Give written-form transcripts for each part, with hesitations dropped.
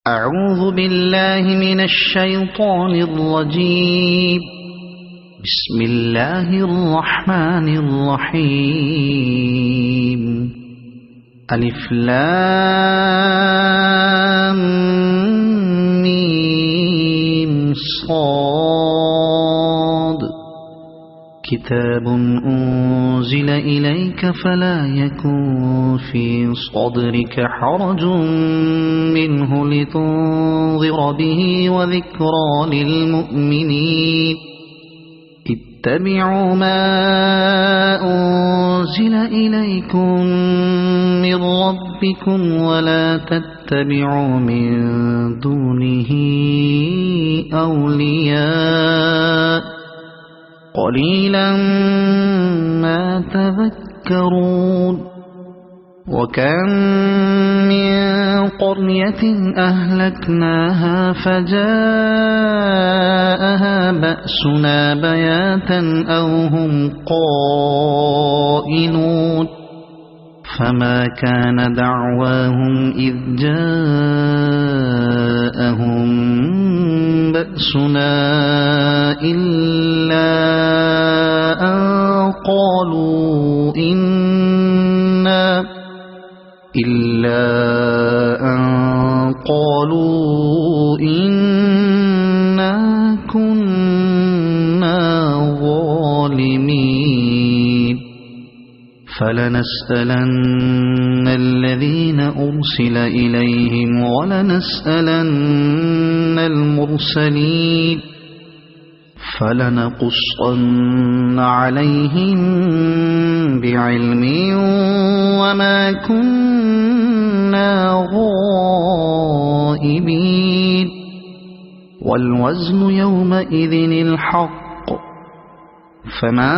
أعوذ بالله من الشيطان الرجيم. بسم الله الرحمن الرحيم. ألف لام ميم صاد. كتاب أنزل إليك فلا يكن في صدرك حرج منه لتنذر به وذكرى للمؤمنين. اتبعوا ما أنزل إليكم من ربكم ولا تتبعوا من دونه أولياء قليلا ما تذكرون. وكم من قرية أهلكناها فجاءها بأسنا بياتا أو هم قائلون. فما كان دعواهم إذ جاءهم بأسنا إلا أن قالوا إنا كنا ظالمين. فلنسألن الذين أرسل إليهم ولنسألن المرسلين. فلنقصن عليهم بعلم وما كنا غائبين. والوزن يومئذ الحق. فمن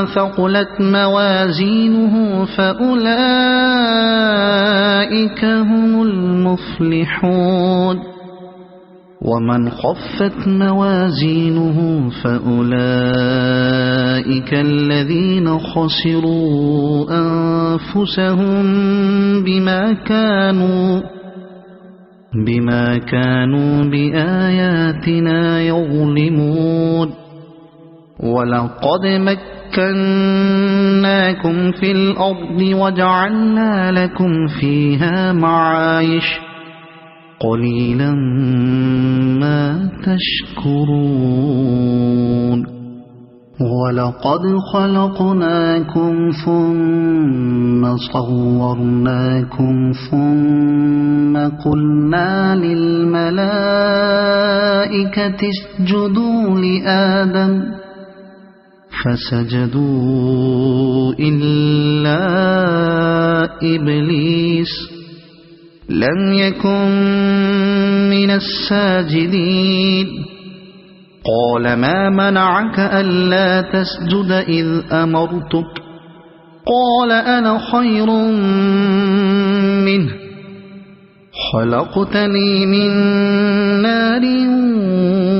ثقلت موازينه فأولئك هم المفلحون. ومن خفت موازينه فأولئك الذين خسروا أنفسهم بما كانوا بآياتنا يظلمون. ولقد مكناكم في الأرض وجعلنا لكم فيها معايش قليلا ما تشكرون. ولقد خلقناكم ثم صورناكم ثم قلنا للملائكة اسجدوا لآدم فسجدوا إلا إبليس لم يكن من الساجدين. قال ما منعك ألا تسجد إذ أمرتك؟ قال أنا خير منه خلقتني من نار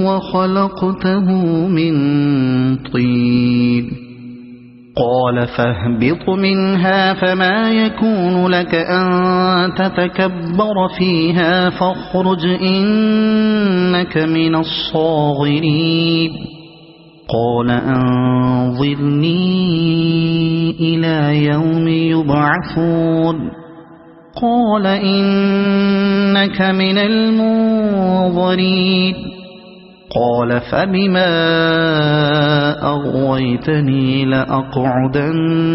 وخلقته من طين. قال فاهبط منها فما يكون لك أن تتكبر فيها فاخرج إنك من الصاغرين. قال أنظرني إلى يوم يبعثون. قال إنك من المنظرين. قال فبما أغويتني لأقعدن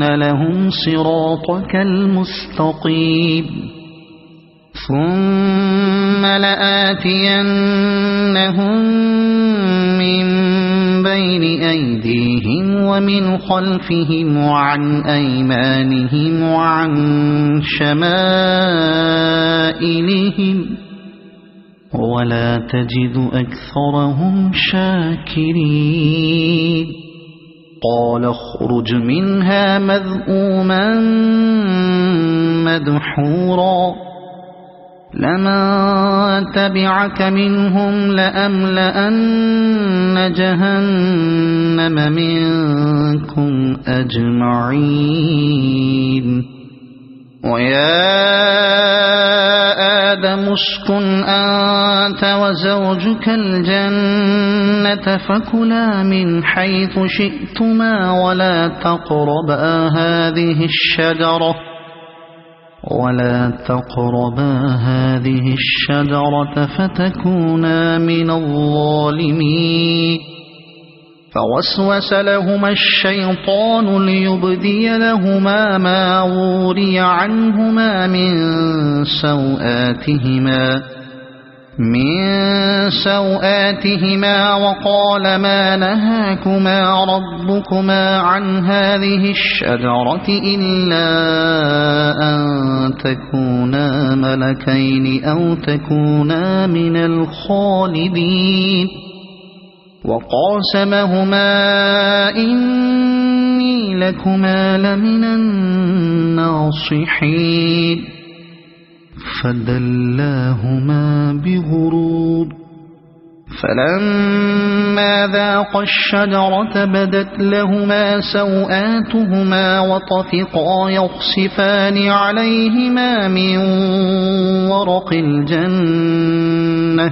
لهم صراطك المستقيم ثم لآتينهم من بين أيديهم ومن خلفهم وعن أيمانهم وعن شمائلهم ولا تجد أكثرهم شاكرين. قال اخرج منها مذءوما مدحورا لمن تبعك منهم لأملأن جهنم منكم أجمعين. ويا آدم اسكن أنت وزوجك الجنة فكلا من حيث شئتما ولا تقربا هذه الشجرة فتكونا من الظالمين. فوسوس لهما الشيطان ليبدي لهما ما وري عنهما من سوآتهما وقال ما نهاكما ربكما عن هذه الشجرة إلا أن تكونا ملكين أو تكونا من الخالدين. وقاسمهما إني لكما لمن الناصحين. فدلاهما بغرور. فلما ذاقا الشجرة بدت لهما سوآتهما وطفقا يخصفان عليهما من ورق الجنة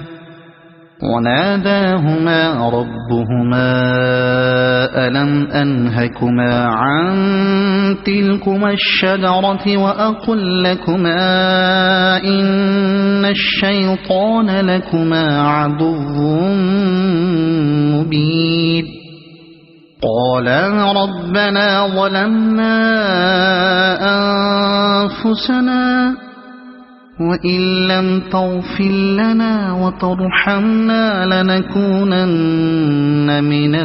وناداهما ربهما ألم أنهكما عن تلكما الشجرة وأقل لكما إن الشيطان لكما عدو مبين. قالا ربنا ظلمنا أنفسنا وإن لم تغفر لنا وترحمنا لنكونن من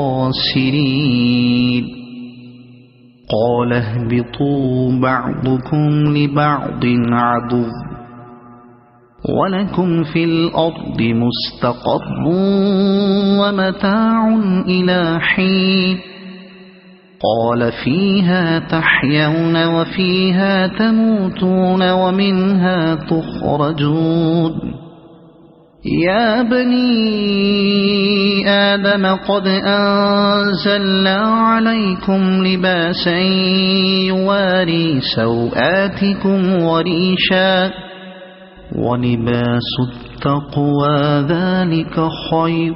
الخاسرين. قال اهبطوا بعضكم لبعض عدو ولكم في الأرض مستقر ومتاع إلى حين. قال فيها تحيون وفيها تموتون ومنها تخرجون. يا بني آدم قد أنزلنا عليكم لباسا يواري سوآتكم وريشا ولباس التقوى ذلك خير.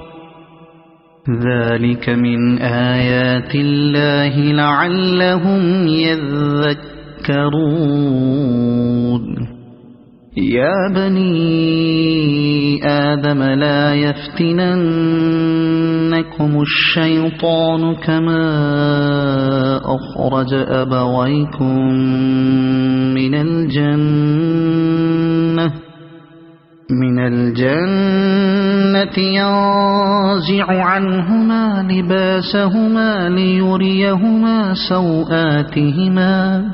ذلك من آيات الله لعلهم يذكرون. يا بني آدم لا يفتننكم الشيطان كما أخرج أبويكم من الجنة ينزع عنهما لباسهما ليريهما سوآتهما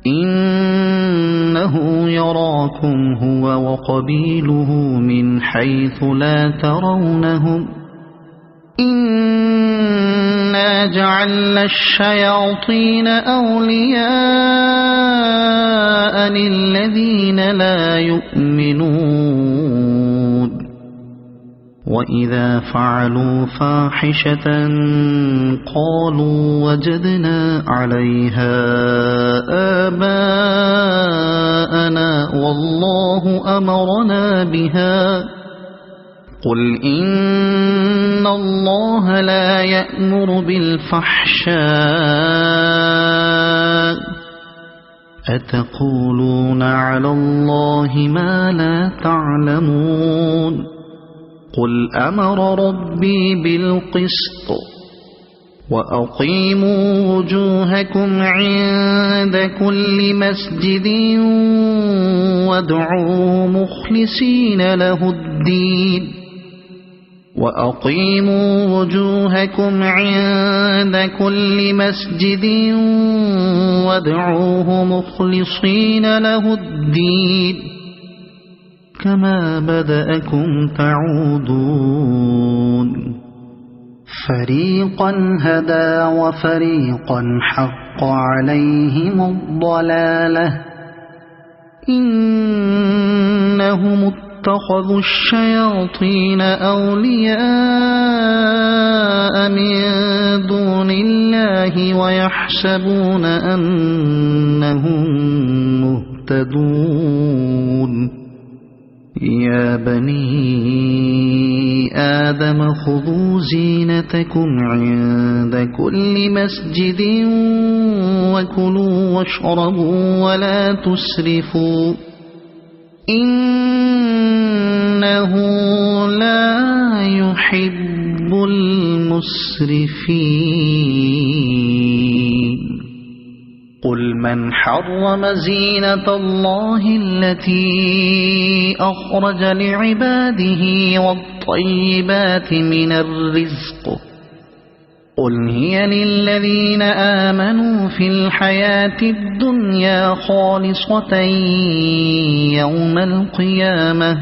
إنه يراكم هو وقبيله من حيث لا ترونهم إنا جعلنا الشياطين أولياء للذين لا يؤمنون. وإذا فعلوا فاحشة قالوا وجدنا عليها آباءنا والله أمرنا بها. قل إن الله لا يأمر بالفحشاء أتقولون على الله ما لا تعلمون. قل أمر ربي بالقسط وأقيموا وجوهكم عند كل مسجد وادعوا مخلصين له الدين. وأقيموا وجوهكم عند كل مسجد وادعوه مخلصين له الدين كما بدأكم تعودون. فريقا هدى وفريقا حق عليهم الضلالة إنهم اتخذوا الشياطين أولياء من دون الله ويحسبون أنهم مهتدون يا بني آدم خذوا زينتكم عند كل مسجد وكلوا واشربوا ولا تسرفوا إنه لا يحب المسرفين قل من حرم زينة الله التي أخرج لعباده والطيبات من الرزق قل هي للذين آمنوا في الحياة الدنيا خالصة يوم القيامة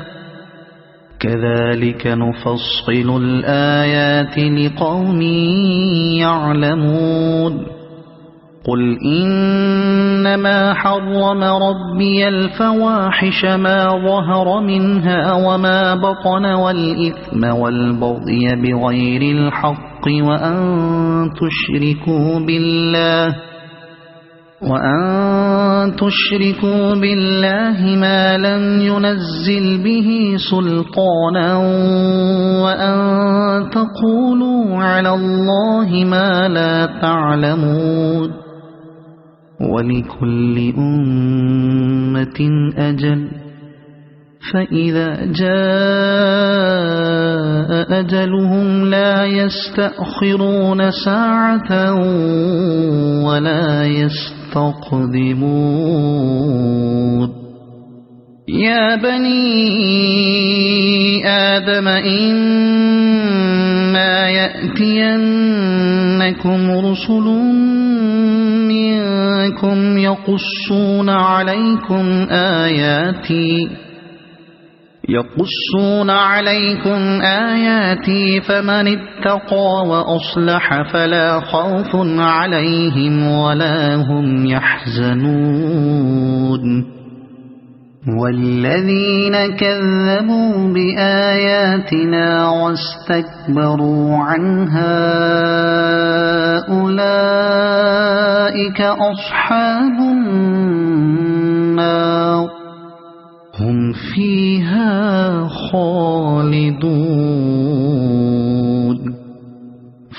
كذلك نفصل الآيات لقوم يعلمون قل إنما حرم ربي الفواحش ما ظهر منها وما بطن والإثم والبغي بغير الحق وأن تشركوا بالله ما لم ينزل به سلطانا وأن تقولوا على الله ما لا تعلمون ولكل أمة أجل فإذا جاء أجلهم لا يستأخرون ساعة ولا يستقدمون يا بني آدم إما يأتينكم رسل منكم يقصون عليكم آياتي فمن اتقى وأصلح فلا خوف عليهم ولا هم يحزنون والذين كذبوا بآياتنا واستكبروا عنها أولئك أصحاب النار هم فيها خالدون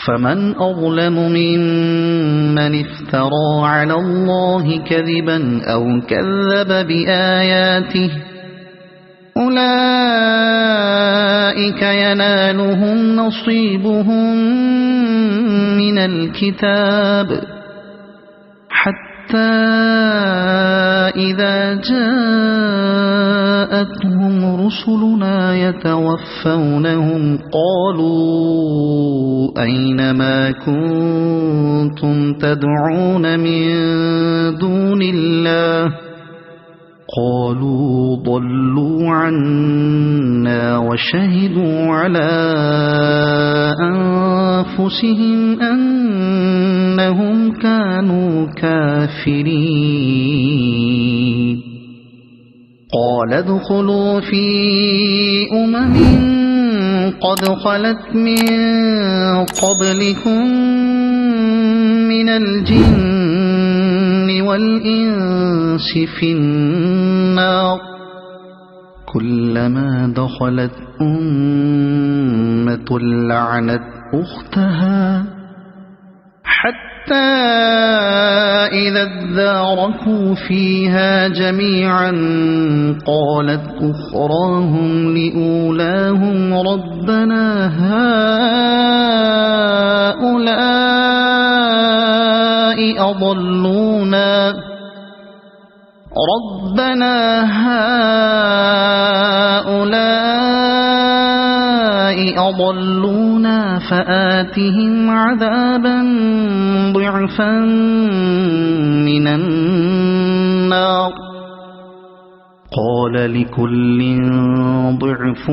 فمن أظلم ممن افترى على الله كذبا أو كذب بآياته أولئك ينالهم نصيبهم من الكتاب حتى إذا جاءتهم رسلنا يتوفونهم قالوا أين ما كنتم تدعون من دون الله قالوا ضلوا عنا وشهدوا على أنفسهم أنهم كانوا كافرين قال ادخلوا في أمم قد خلت من قبلكم من الجن والإنس في النار كلما دخلت أمة لعنت أختها حتى إذا اداركوا فيها جميعا قالت أخراهم لأولاهم ربنا هؤلاء أضلونا فآتهم عذابا ضعفا من النار قال لكل ضعف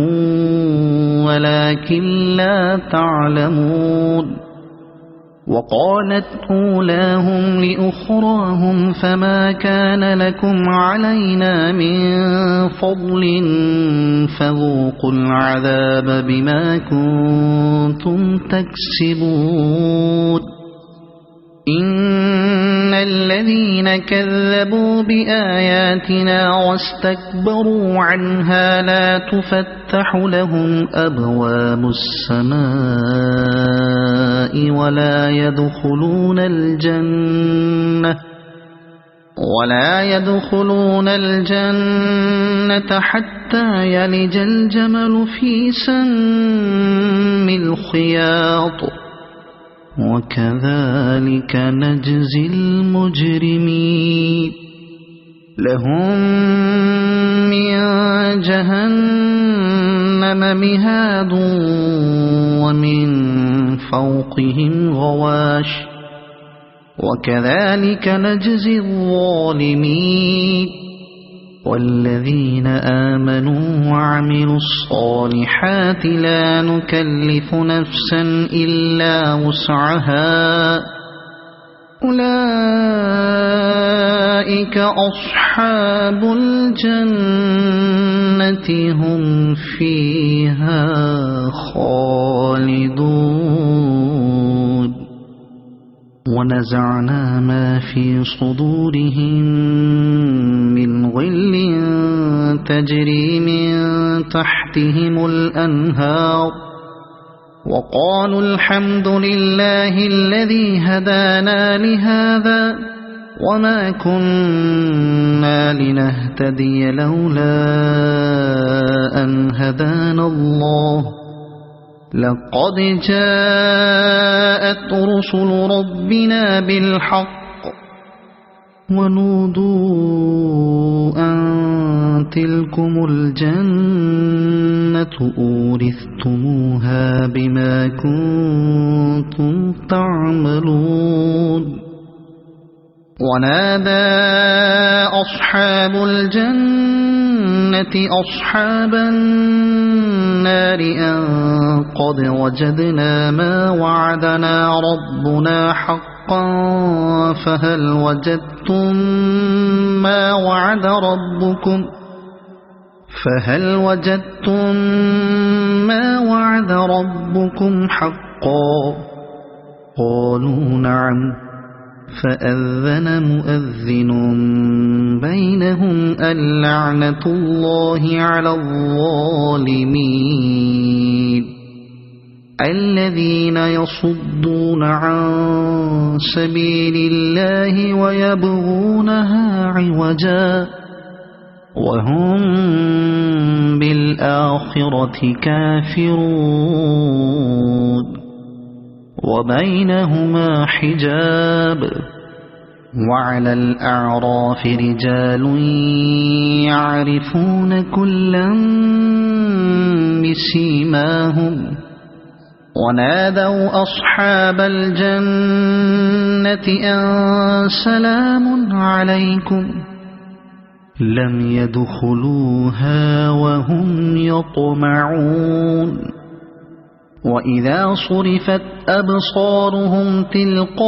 ولكن لا تعلمون وقالت أولاهم لأخراهم فما كان لكم علينا من فضل فذوقوا العذاب بما كنتم تكسبون إن الذين كذبوا بآياتنا واستكبروا عنها لا تفتح لهم أبواب السماء ولا يدخلون الجنة حتى يلج الجمل في سم الخياط وكذلك نجزي المجرمين لهم من جهنم مهاد ومن فوقهم غواش وكذلك نجزي الظالمين والذين آمنوا وعملوا الصالحات لا نكلف نفسا إلا وسعها أولئك أصحاب الجنة هم فيها خالدون ونزعنا ما في صدورهم من غل تجري من تحتهم الأنهار وقالوا الحمد لله الذي هدانا لهذا وما كنا لنهتدي لولا أن هدانا الله لقد جاءت رسل ربنا بالحق ونودوا أن تلكم الجنة أورثتموها بما كنتم تعملون ونادى أصحاب الجنة أصحاب النار أن قد وجدنا ما وعدنا ربنا حقا فهل وجدتم ما وعد ربكم حقا قالوا نعم فأذن مؤذن بينهم اللعنة الله على الظالمين الذين يصدون عن سبيل الله ويبغونها عوجا وهم بالآخرة كافرون وبينهما حجاب وعلى الأعراف رجال يعرفون كلا بسيماهم ونادوا أصحاب الجنة أن سلام عليكم لم يدخلوها وهم يطمعون وإذا صرفت أبصارهم تلقاء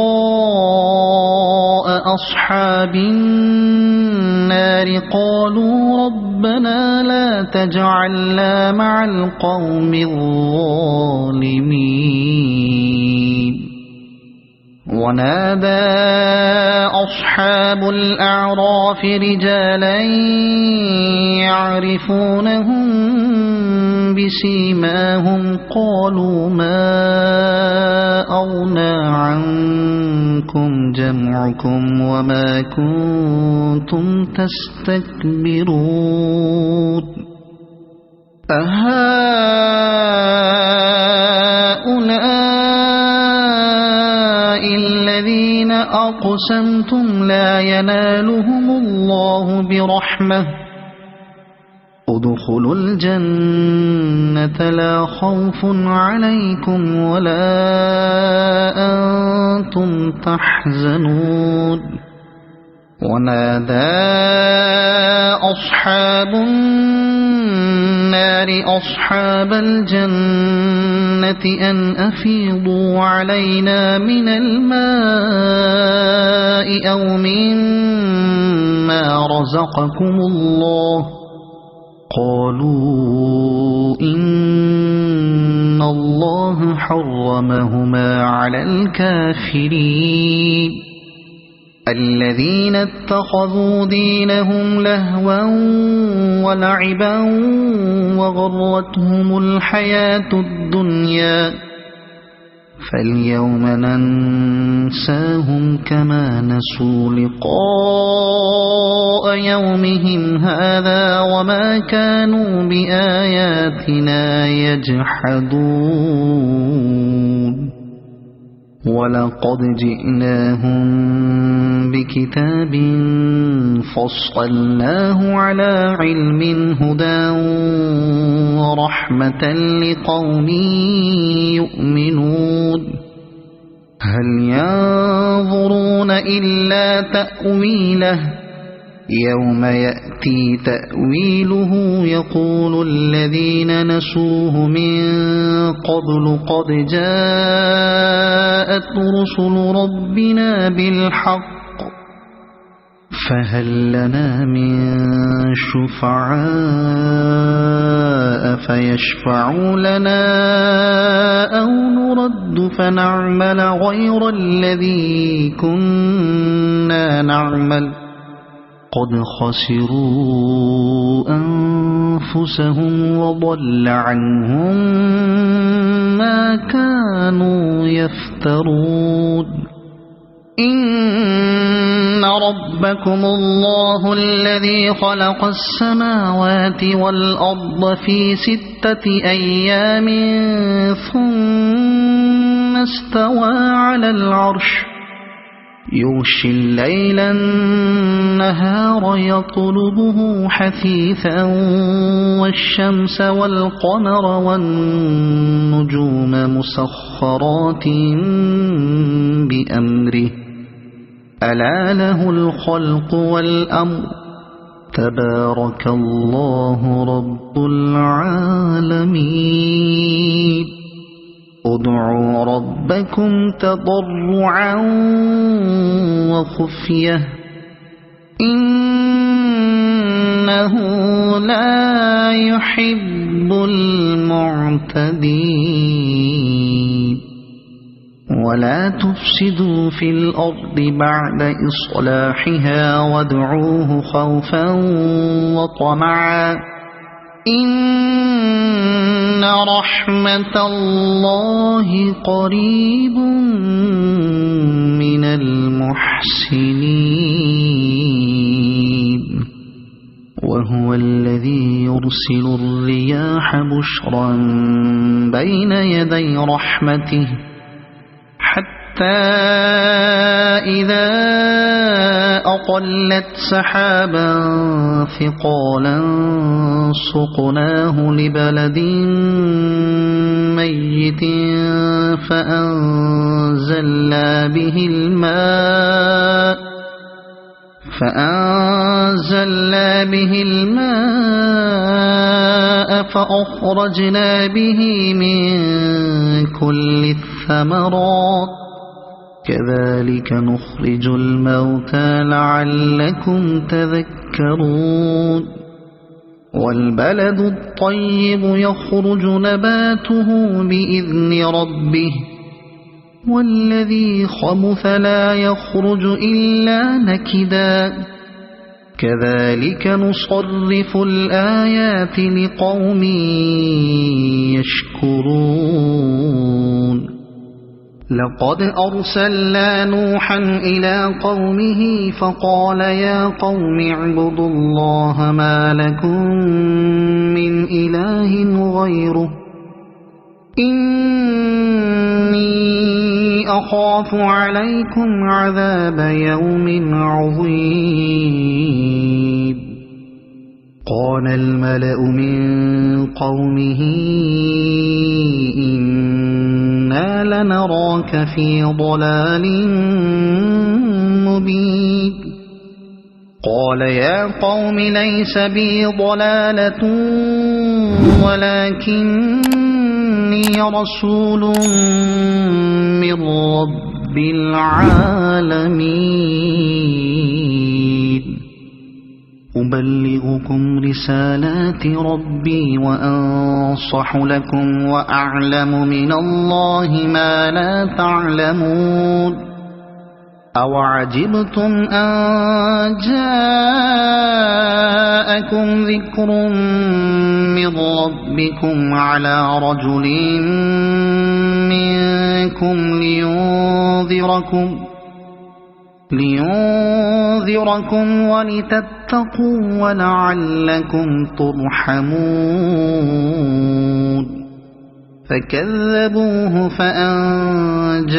أصحاب النار قالوا ربنا لا تجعلنا مع القوم الظالمين ونادى أصحاب الأعراف رجالا يعرفونهم بسيماهم قالوا ما أغنى عنكم جمعكم وما كنتم تستكبرون أهؤلاء الذين أقسمتم لا ينالهم الله برحمة ادخلوا الجنة لا خوف عليكم ولا أنتم تحزنون ونادى أصحاب النار النار أصحاب الجنة أن أفيضوا علينا من الماء أو مما رزقكم الله قالوا إن الله حرمهما على الكافرين الذين اتخذوا دينهم لهوا ولعبا وغرتهم الحياة الدنيا فاليوم ننساهم كما نسوا لقاء يومهم هذا وما كانوا بآياتنا يجحدون ولقد جئناهم بكتاب فصلناه على علم هدى ورحمة لقوم يؤمنون هل ينظرون إلا تأويله يوم يأتي تأويله يقول الذين نسوه من قبل قد جاءت رسل ربنا بالحق فهل لنا من شفعاء فيشفعوا لنا أو نرد فنعمل غير الذي كنا نعمل قد خسروا أنفسهم وضل عنهم ما كانوا يفترون إن ربكم الله الذي خلق السماوات والأرض في 6 أيام ثم استوى على العرش يغشي الليل النهار يطلبه حثيثا والشمس والقمر والنجوم مسخرات بأمره ألا له الخلق والأمر تبارك الله رب العالمين ادعوا ربكم تضرعا وخفية إنه لا يحب المعتدين ولا تفسدوا في الأرض بعد إصلاحها وادعوه خوفا وطمعا إن رحمة الله قريب من المحسنين وهو الذي يرسل الرياح بشرا بين يدي رحمته حتى إذا أقلت سحابا ثقالا سقناه لبلد ميت فأنزلنا به الماء فأخرجنا به من كل الثمرات كذلك نخرج الموتى لعلكم تذكرون والبلد الطيب يخرج نباته بإذن ربه والذي خبث لا يخرج إلا نكدا كذلك نصرف الآيات لقوم يشكرون لقد أرسلنا نوحا إلى قومه فقال يا قوم اعبدوا الله ما لكم من إله غيره إني أخاف عليكم عذاب يوم عظيم قال الملأ من قومه إنا لنراك في ضلال مبين قال يا قوم ليس بي ضلالة ولكني رسول من رب العالمين أبلغكم رسالات ربي وأنصح لكم وأعلم من الله ما لا تعلمون أوعجبتم أن جاءكم ذكر من ربكم على رجل منكم لينذركم ولتتقوا ولعلكم ترحمون فكذبوه فأنجيناه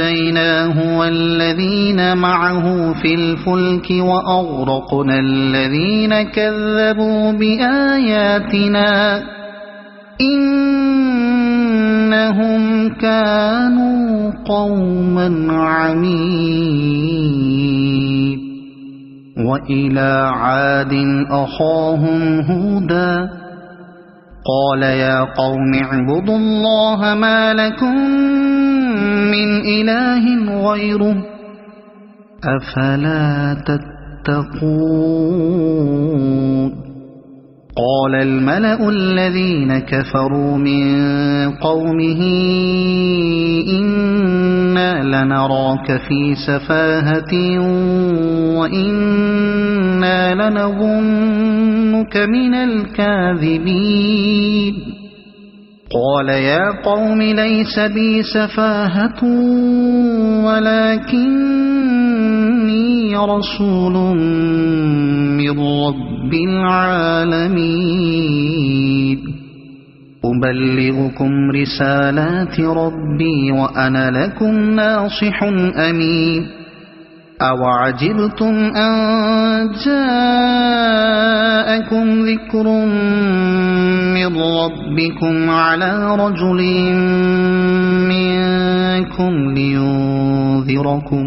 والذين معه في الفلك وأغرقنا الذين كذبوا بآياتنا إنهم كانوا قوما عمين وإلى عاد أخاهم هودا قال يا قوم اعبدوا الله ما لكم من إله غيره أفلا تتقون قال الملأ الذين كفروا من قومه إنا لنراك في سفاهة وإنا لنظنك من الكاذبين قال يا قوم ليس بي سفاهة ولكني رسول من رب العالمين أبلغكم رسالات ربي وأنا لكم ناصح أمين أوعجبتم أن جاءكم ذكر من ربكم على رجل منكم لينذركم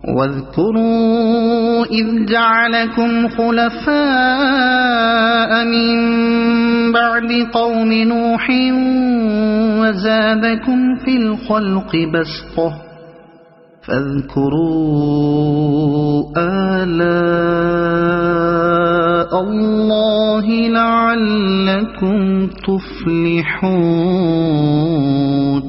واذكروا إذ جعلكم خلفاء من بعد قوم نوح وزادكم في الخلق بسطة فاذكروا آلاء الله لعلكم تفلحون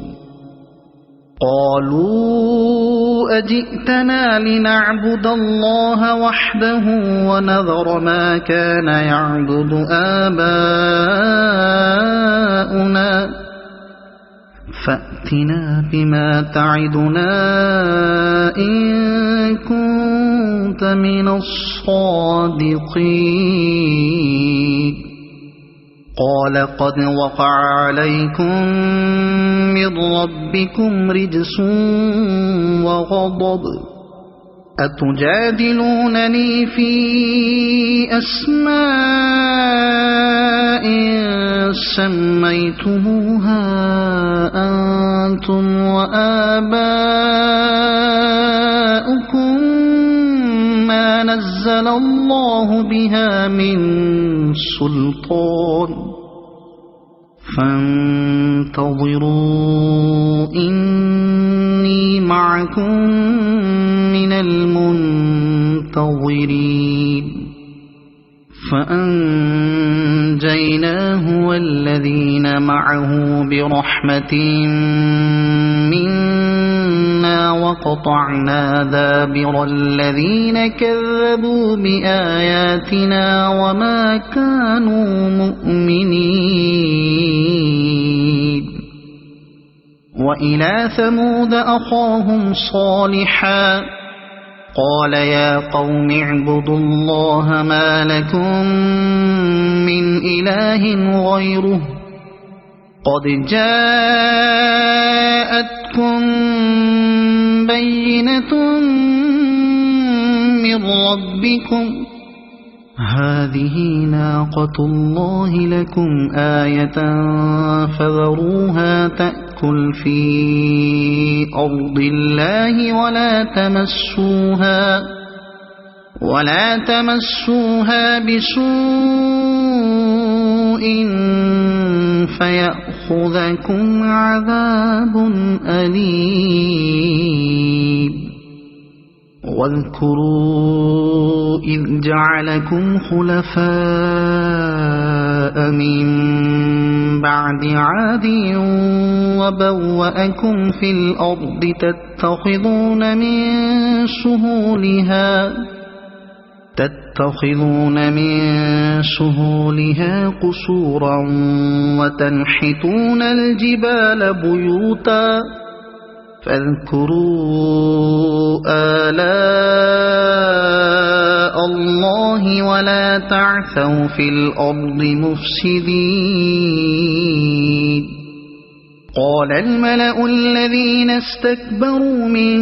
قالوا أجئتنا لنعبد الله وحده ونذر ما كان يعبد آباؤنا فأتنا بما تعدنا إن كنت من الصادقين قال قد وقع عليكم من ربكم رجس وغضب أتجادلونني في أسماء سميتموها أنتم وآباؤكم ما نزل الله بها من سلطان فانتظروا إني معكم من المنتظرين فأنجيناه والذين معه برحمة منا وقطعنا دابر الذين كذبوا بآياتنا وما كانوا مؤمنين وإلى ثمود أخاهم صالحا قال يا قوم اعبدوا الله ما لكم من إله غيره قد جاءتكم بينة من ربكم هذه ناقة الله لكم آية فذروها تأكل في أرض الله ولا تمسوها بسوء فيأخذكم عذاب أليم واذكروا إذ جعلكم خلفاء من بعد عاد وبوأكم في الأرض تتخذون من سهولها قصورا وتنحتون الجبال بيوتا فاذكروا آلاء الله ولا تعثوا في الأرض مفسدين قال الملأ الذين استكبروا من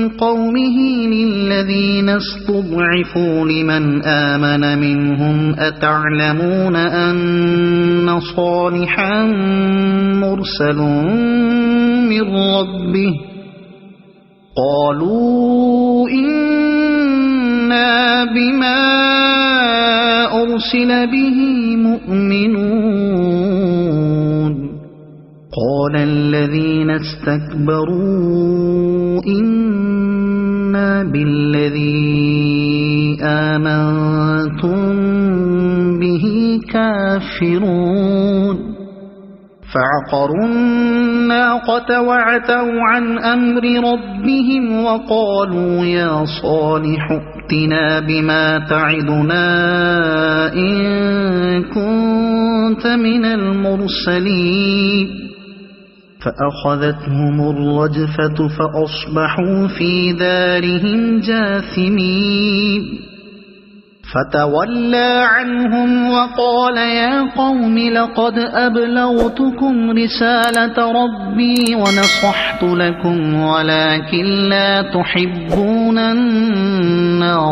قومه للذين استضعفوا لمن آمن منهم أتعلمون أن صالحا مرسل من ربه قالوا إنا بما أرسل به مؤمنون قال الذين استكبروا إنا بالذي آمنتم به كافرون فعقروا الناقة وعتوا عن أمر ربهم وقالوا يا صالح ائتنا بما تعدنا إن كنت من المرسلين فأخذتهم الرجفة فأصبحوا في دارهم جاثمين فتولى عنهم وقال يا قوم لقد أبلغتكم رسالة ربي ونصحت لكم ولكن لا تحبون الناصحين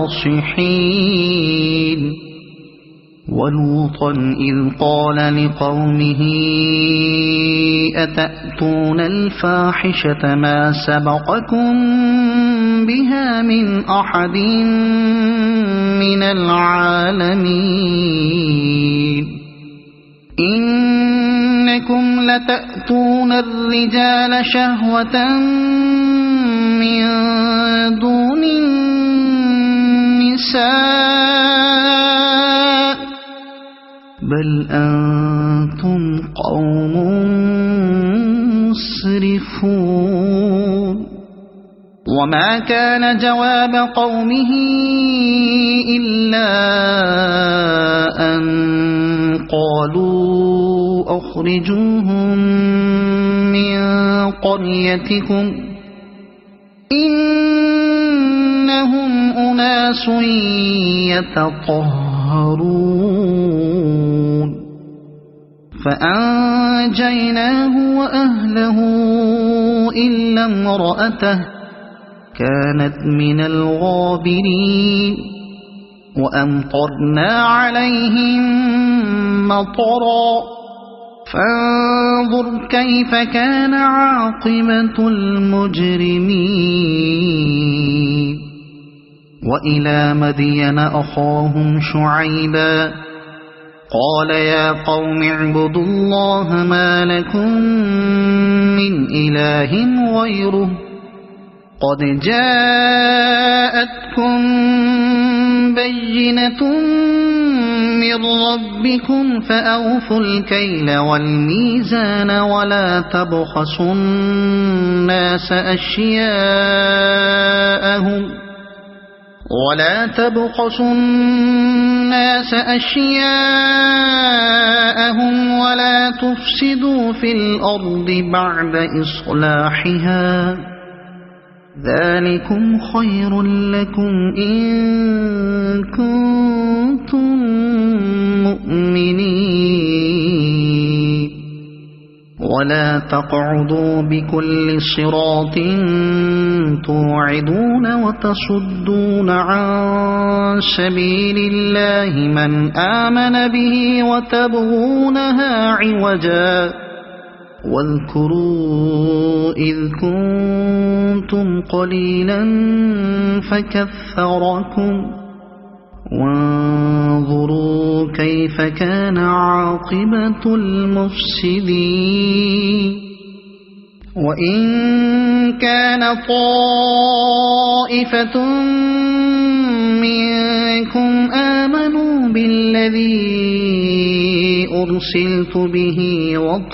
ولوطا إذ قال لقومه أتأتون الفاحشة ما سبقكم بها من أحد من العالمين إنكم لتأتون الرجال شهوة من دون النساء بل أنتم قوم مسرفون وما كان جواب قومه إلا أن قالوا أخرجوهم من قريتكم إنهم أناس يتطهرون فأنجيناه وأهله إلا امرأته كانت من الغابرين وأمطرنا عليهم مطرا فانظر كيف كان عاقبة المجرمين وإلى مدين أخاهم شعيبا قال يا قوم اعبدوا الله ما لكم من إله غيره قد جاءتكم بينة من ربكم فأوفوا الكيل والميزان ولا تبخسوا الناس أشياءهم ولا تفسدوا في الأرض بعد إصلاحها ذلكم خير لكم إن كنتم مؤمنين ولا تقعدوا بكل صراط توعدون وتصدون عن سبيل الله من آمن به وتبغونها عوجا واذكروا إذ كنتم قليلا فكثركم وانظروا كيف كان عاقبة المفسدين وإن كان طائفة منكم آمنوا بالذي أرسلت به وطائفة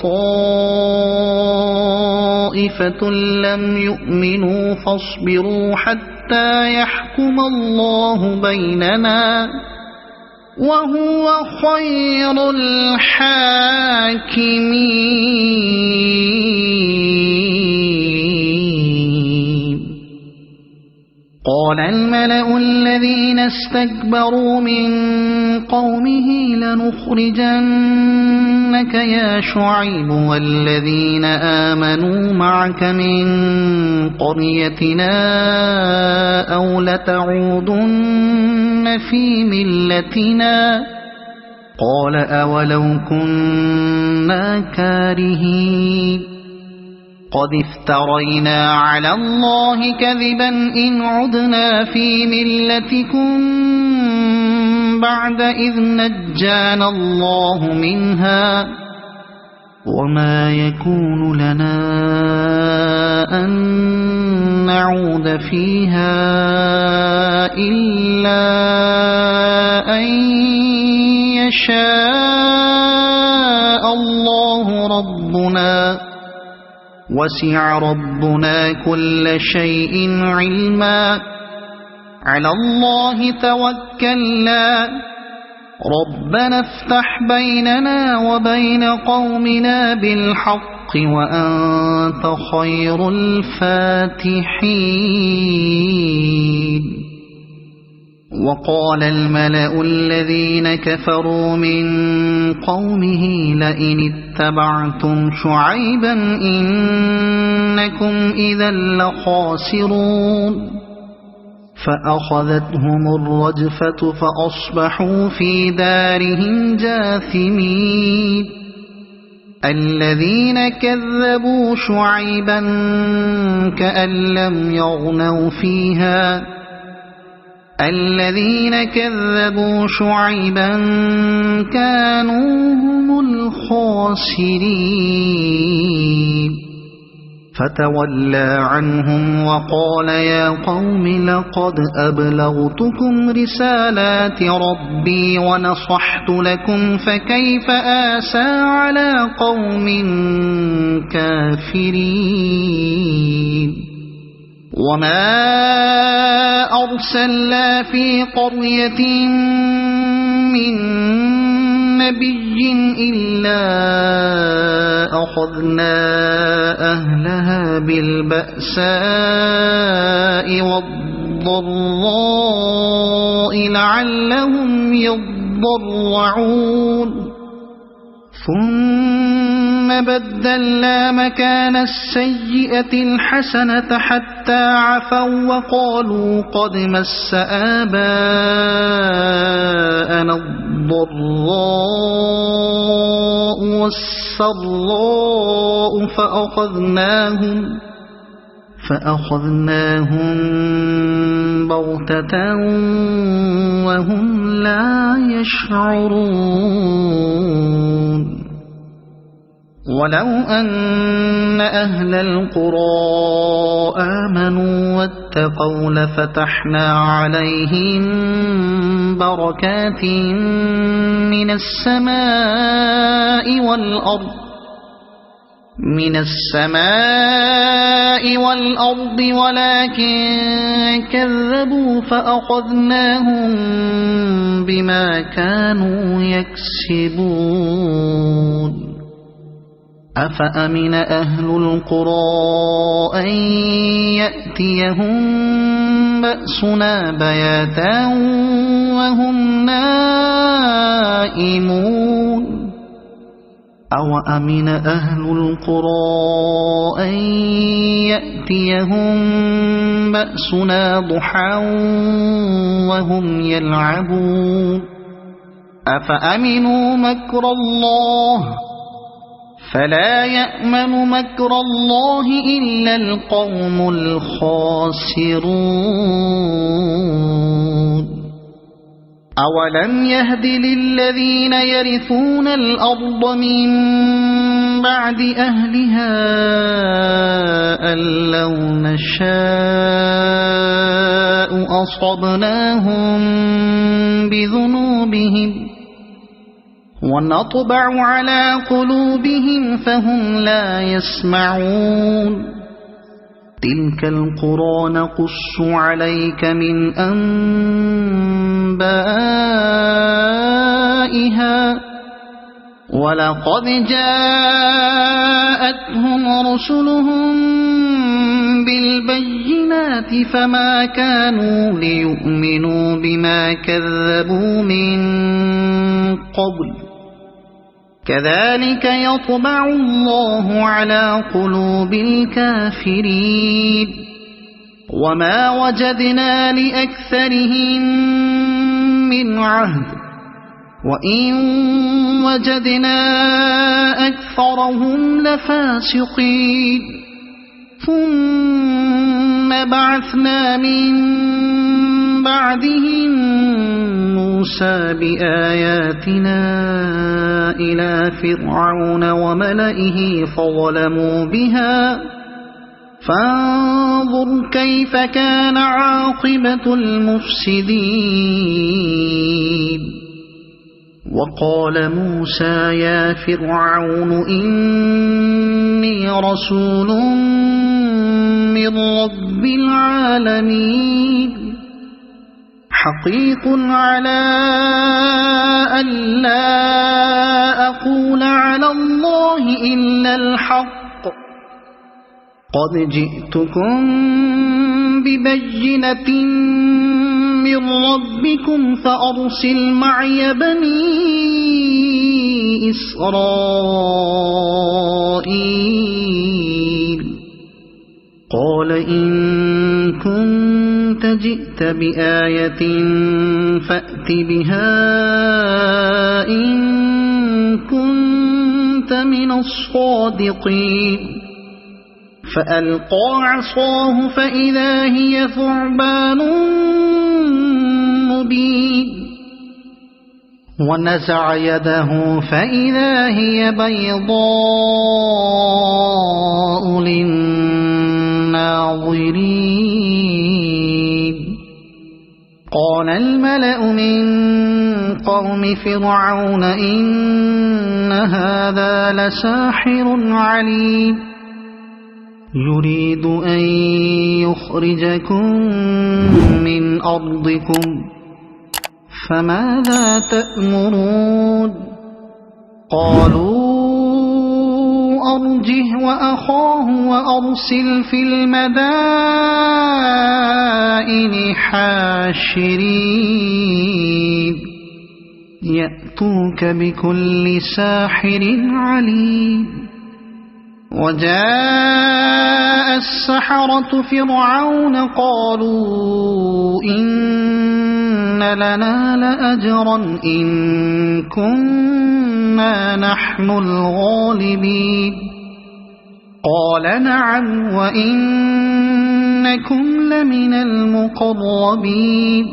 لم يؤمنوا فاصبروا حتى يحكم الله بيننا وهو خير الحاكمين. قال الملأ الذين استكبروا من قومه لنخرجنك يا شعيب والذين آمنوا معك من قريتنا أو لتعودن في ملتنا قال أولو كنا كارهين قد افترينا على الله كذبا إن عدنا في ملتكم بعد إذ نجانا الله منها وما يكون لنا أن نعود فيها إلا أن يشاء الله ربنا وسع ربنا كل شيء علما على الله توكلنا ربنا افتح بيننا وبين قومنا بالحق وأنت خير الفاتحين. وقال الملأ الذين كفروا من قومه لئن اتبعتم شعيبا إنكم إذا لخاسرون فأخذتهم الرجفة فأصبحوا في دارهم جاثمين. الذين كذبوا شعيبا كأن لم يغنوا فيها الذين كذبوا شعيبا كانوا هم الخاسرين. فتولى عنهم وقال يا قوم لقد أبلغتكم رسالات ربي ونصحت لكم فكيف آسى على قوم كافرين. وما أرسلنا في قرية من نبي إلا أخذنا أهلها بالبأساء والضراء لعلهم يضرعون ثم بدلنا مكان السيئة الحسنة حتى عفوا وقالوا قد مس آباءنا الضراء والسراء فأخذناهم بغتة وهم لا يشعرون. ولو أن أهل القرى آمنوا واتقوا لفتحنا عليهم بركات من السماء والأرض ولكن كذبوا فأخذناهم بما كانوا يكسبون. أفأمن أهل القرى أن يأتيهم بأسنا بياتا وهم نائمون أو أمن أهل القرى أن يأتيهم بأسنا ضحى وهم يلعبون أفأمنوا مكر الله فلا يأمن مكر الله إلا القوم الخاسرون. أولم يهد للذين يرثون الأرض من بعد أهلها أن لو نشاء أصبناهم بذنوبهم ونطبع على قلوبهم فهم لا يسمعون تلك القرى نقص عليك من أنبائها ولقد جاءتهم رسلهم بالبينات فما كانوا ليؤمنوا بما كذبوا من قبل كذلك يطبع الله على قلوب الكافرين وما وجدنا لأكثرهم من عهد وإن وجدنا أكثرهم لفاسقين ثم بعثنا من بعدهم موسى بآياتنا إلى فرعون وملئه فظلموا بها فانظر كيف كان عاقبة المفسدين وقال موسى يا فرعون إني رسول من رب العالمين حقيق على ألا أقول على الله إلا الحق قد جئتكم ببينة من ربكم فأرسل معي بني إسرائيل قال إن كنت جئت بآية فأت بها إن كنت من الصادقين فألقى عصاه فإذا هي ثعبان مبين ونزع يده فإذا هي بيضاء للناظرين قال الملأ من قوم فرعون إن هذا لساحر عليم يريد أن يخرجكم من أرضكم فماذا تأمرون قالوا أرجه وأخاه وأرسل في المدائن حاشرين يأتوك بكل ساحر عليم وجاء السحرة فرعون قالوا إن لنا لأجرا إن كنا نحن الغالبين قال نعم وإنكم لمن المقربين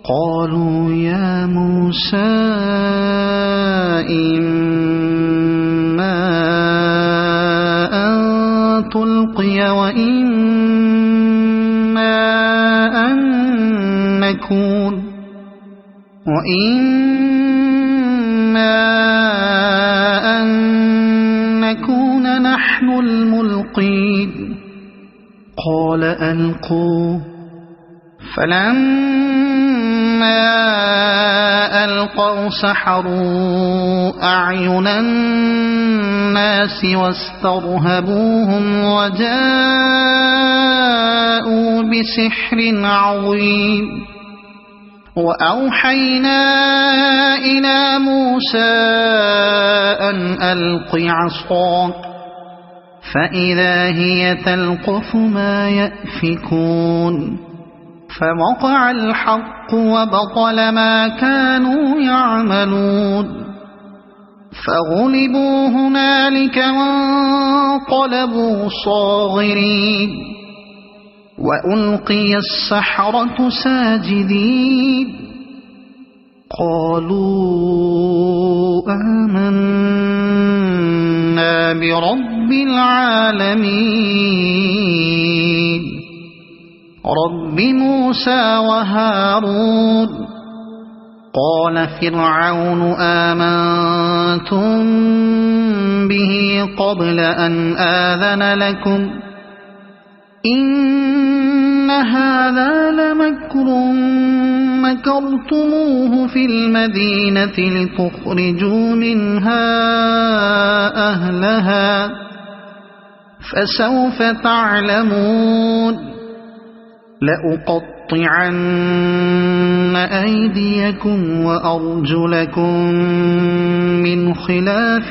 قالوا يا موسى إما أن تلقي وإما أن نكون نحن الملقين قال ألقوا فلما ألقوا سحروا أعين الناس واسترهبوهم وجاءوا بسحر عظيم وأوحينا إلى موسى أن ألق عصاك فإذا هي تلقف ما يأفكون فوقع الحق وبطل ما كانوا يعملون فغلبوا هنالك وانقلبوا صاغرين وألقي السحرة ساجدين قالوا آمنا برب العالمين رب موسى وهارون. قال فرعون آمنتم به قبل أن آذن لكم إن هذا لمكر مكرتموه في المدينة لتخرجوا منها أهلها فسوف تعلمون. لأقطعن أيديكم وأرجلكم من خلاف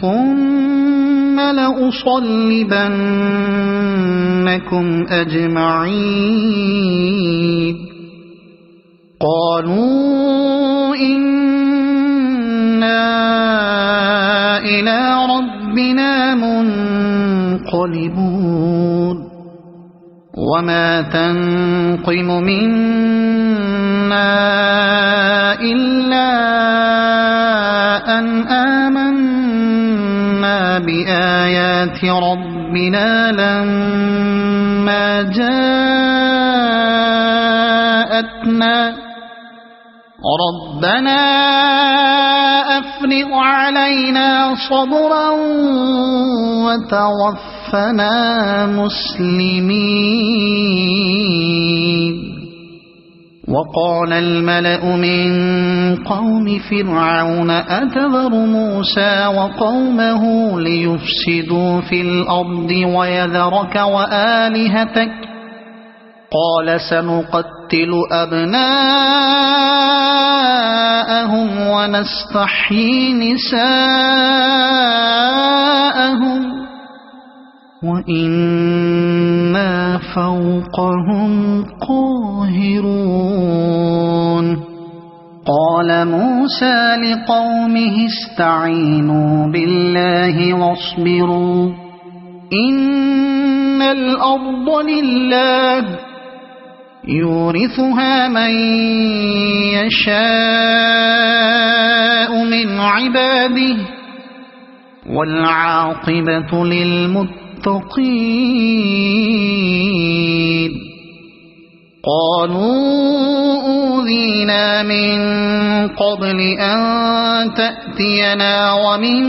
ثم لأصلبنكم أجمعين. قالوا إنا إلى ربنا منقلبون. وما تنقم منا إلا أن آمنا بآيات ربنا لما جاءتنا ربنا أفرغ علينا صبرا وتوفنا مسلمين. وقال الملأ من قوم فرعون أتذر موسى وقومه ليفسدوا في الأرض ويذرك وآلهتك قال سنقتل أبناءهم ونستحيي نساءهم وإنا فوقهم قاهرون. قال موسى لقومه استعينوا بالله واصبروا إن الأرض لله يورثها من يشاء من عباده والعاقبة للمتقين. قالوا أوذينا من قبل أن تأتينا ومن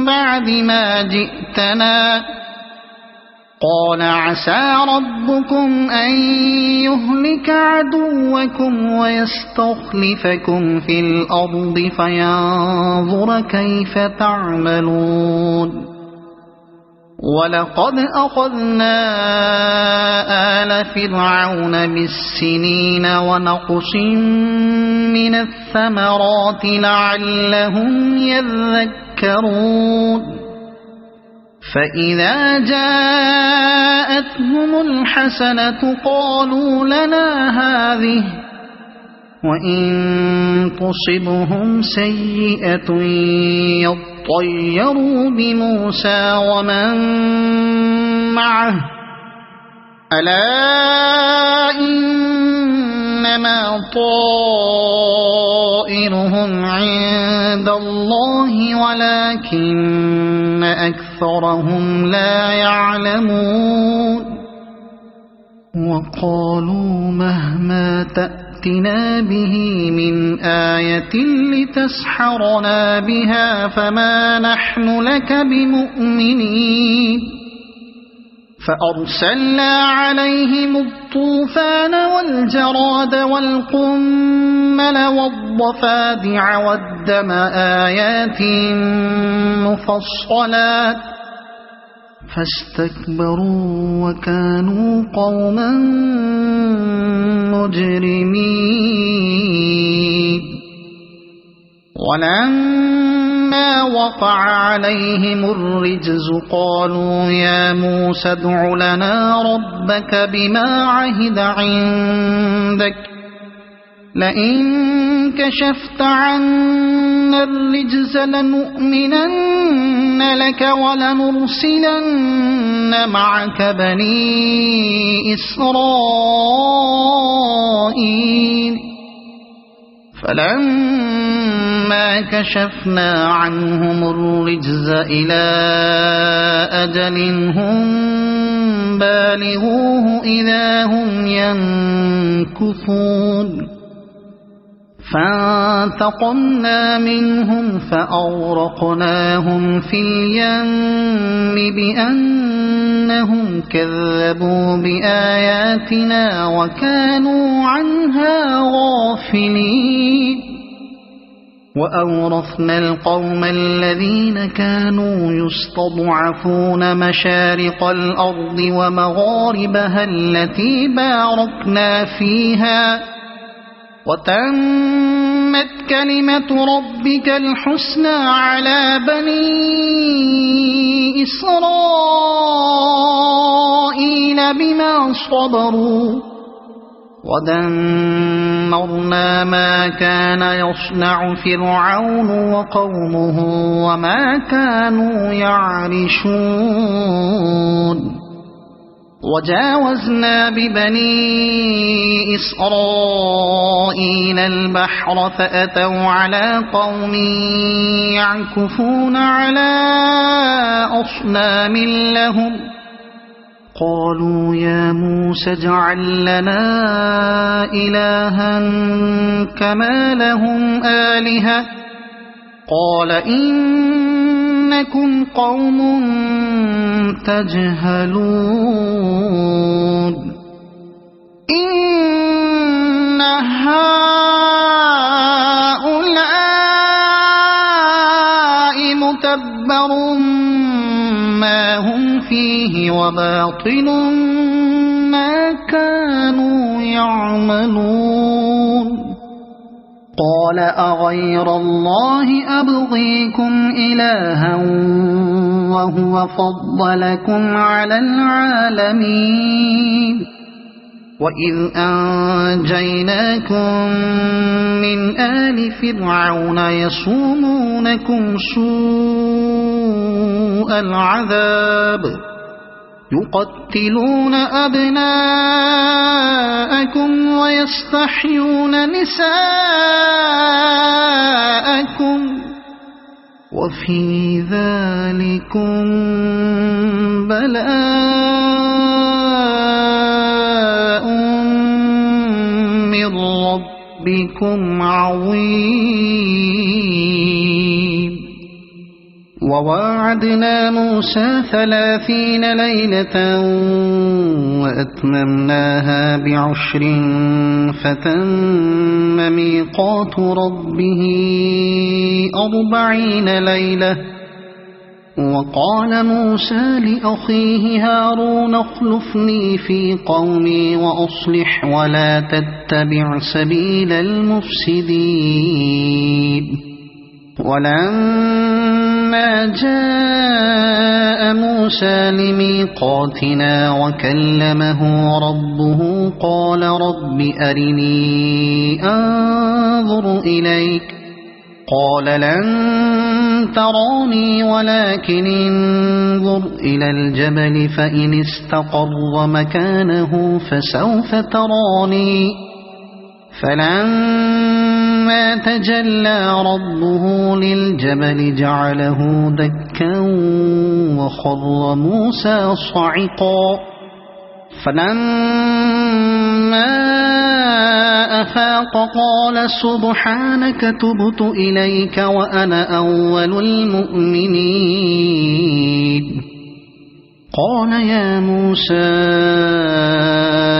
بعد ما جئتنا قال عسى ربكم أن يهلك عدوكم ويستخلفكم في الأرض فينظر كيف تعملون. ولقد أخذنا آل فرعون بالسنين ونقص من الثمرات لعلهم يذكرون. فإذا جاءتهم الحسنة قالوا لنا هذه وإن تصبهم سيئة يطيروا بموسى ومن معه ألا إنما طائرهم عند الله ولكن أكثرهم لا يعلمون. وقالوا مهما تأتنا به من آية لتسحرنا بها فما نحن لك بمؤمنين. فأرسلنا عليهم الطوفان والجراد والقمل والضفادع والدم آيات مفصلات فاستكبروا وكانوا قوما مجرمين. ولما وقع عليهم الرجز قالوا يا موسى ادع لنا ربك بما عهد عندك لئن كشفت عنا الرجز لنؤمنن لك ولنرسلن معك بني إسرائيل. فلما كشفنا عنهم الرجز إلى أجل هم بالغوه إذا هم ينكثون فانتقمنا منهم فأغرقناهم في اليم بأنهم كذبوا بآياتنا وكانوا عنها غافلين وأورثنا القوم الذين كانوا يستضعفون مشارق الأرض ومغاربها التي باركنا فيها وتمت كلمة ربك الحسنى على بني إسرائيل بما صبروا ودمرنا ما كان يصنع فرعون وقومه وما كانوا يعرشون وجاوزنا ببني إسرائيل البحر فأتوا على قوم يعكفون على أصنام لهم قالوا يا موسى اجعل لنا إلها كما لهم آلهة قال إنكم قوم تجهلون إن هؤلاء متبر ما هم فيه وباطل ما كانوا يعملون قال أغير الله أبغيكم إلها وهو فضلكم على العالمين وإذ أنجيناكم من آل فرعون يصومونكم سوء العذاب يقتلون أبناءكم ويستحيون نساءكم وفي ذلكم بلاء من ربكم عظيم وواعدنا موسى 30 ليلة وأتممناها ب10 فتم ميقات ربه 40 ليلة وقال موسى لأخيه هارون اخلفني في قومي وأصلح ولا تتبع سبيل المفسدين ولما جاء موسى لميقاتنا وكلمه ربه قال رب أرني أنظر إليك قال لن تراني ولكن انظر إلى الجبل فإن استقر مكانه فسوف تراني فلما تجلى ربه للجبل جعله دكا وخر موسى صعقا فلما أفاق قال سبحانك تبت إليك وأنا أول المؤمنين قال يا موسى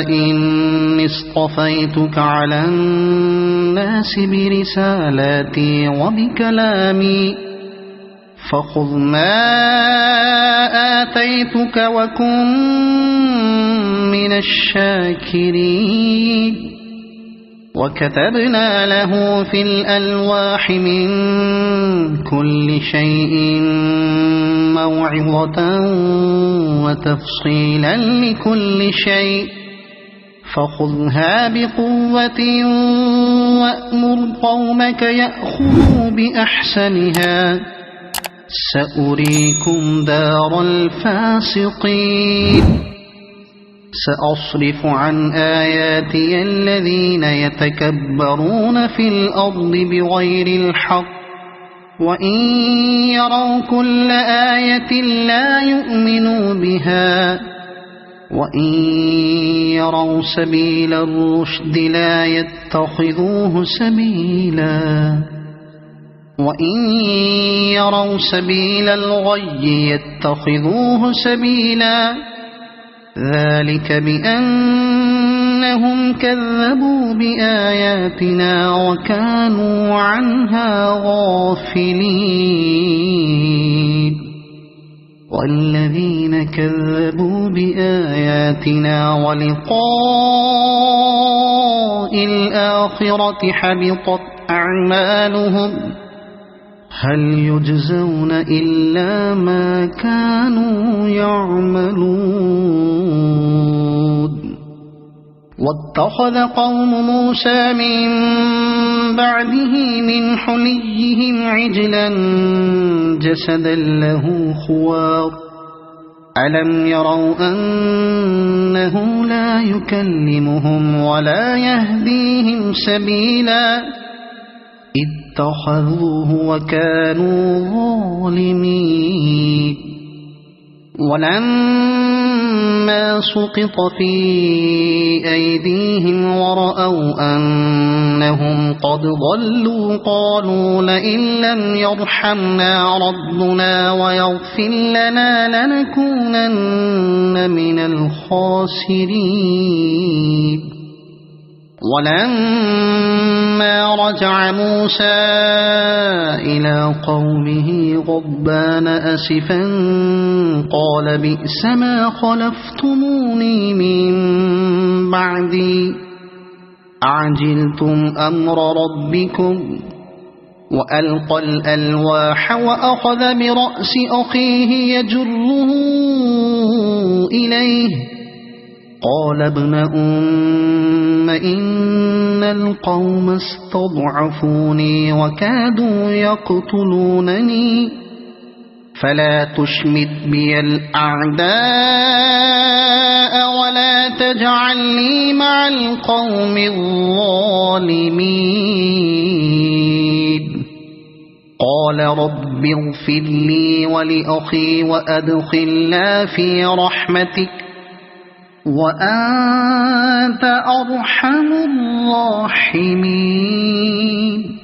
إني اصطفيتك على الناس برسالاتي وبكلامي فخذ ما آتيتك وكن من الشاكرين وكتبنا له في الألواح من كل شيء موعظة وتفصيلا لكل شيء فخذها بقوة وأمر قومك يأخذوا بأحسنها سأريكم دار الفاسقين سأصرف عن آياتي الذين يتكبرون في الأرض بغير الحق وإن يروا كل آية لا يؤمنوا بها وإن يروا سبيل الرشد لا يتخذوه سبيلا وإن يروا سبيل الغي يتخذوه سبيلا ذلك بأنهم كذبوا بآياتنا وكانوا عنها غافلين والذين كذبوا بآياتنا ولقاء الآخرة حبطت أعمالهم هل يجزون إلا ما كانوا يعملون واتخذ قوم موسى من بعده من حليهم عجلا جسدا له خوار ألم يروا أنه لا يكلمهم ولا يهديهم سبيلا اتخذوه وكانوا ظالمين ولما سقط في أيديهم ورأوا أنهم قد ضلوا قالوا لئن لم يرحمنا ربنا ويغفر لنا لنكونن من الخاسرين ولما رجع موسى إلى قومه غضبان أسفا قال بئس ما خلفتموني من بعدي أعجلتم أمر ربكم وألقى الألواح وأخذ برأس أخيه يجره إليه قال ابن أم إن القوم استضعفوني وكادوا يقتلونني فلا تشمت بي الأعداء ولا تجعلني مع القوم الظالمين قال رب اغفر لي ولأخي وأدخلنا في رحمتك وأنت أرحم الراحمين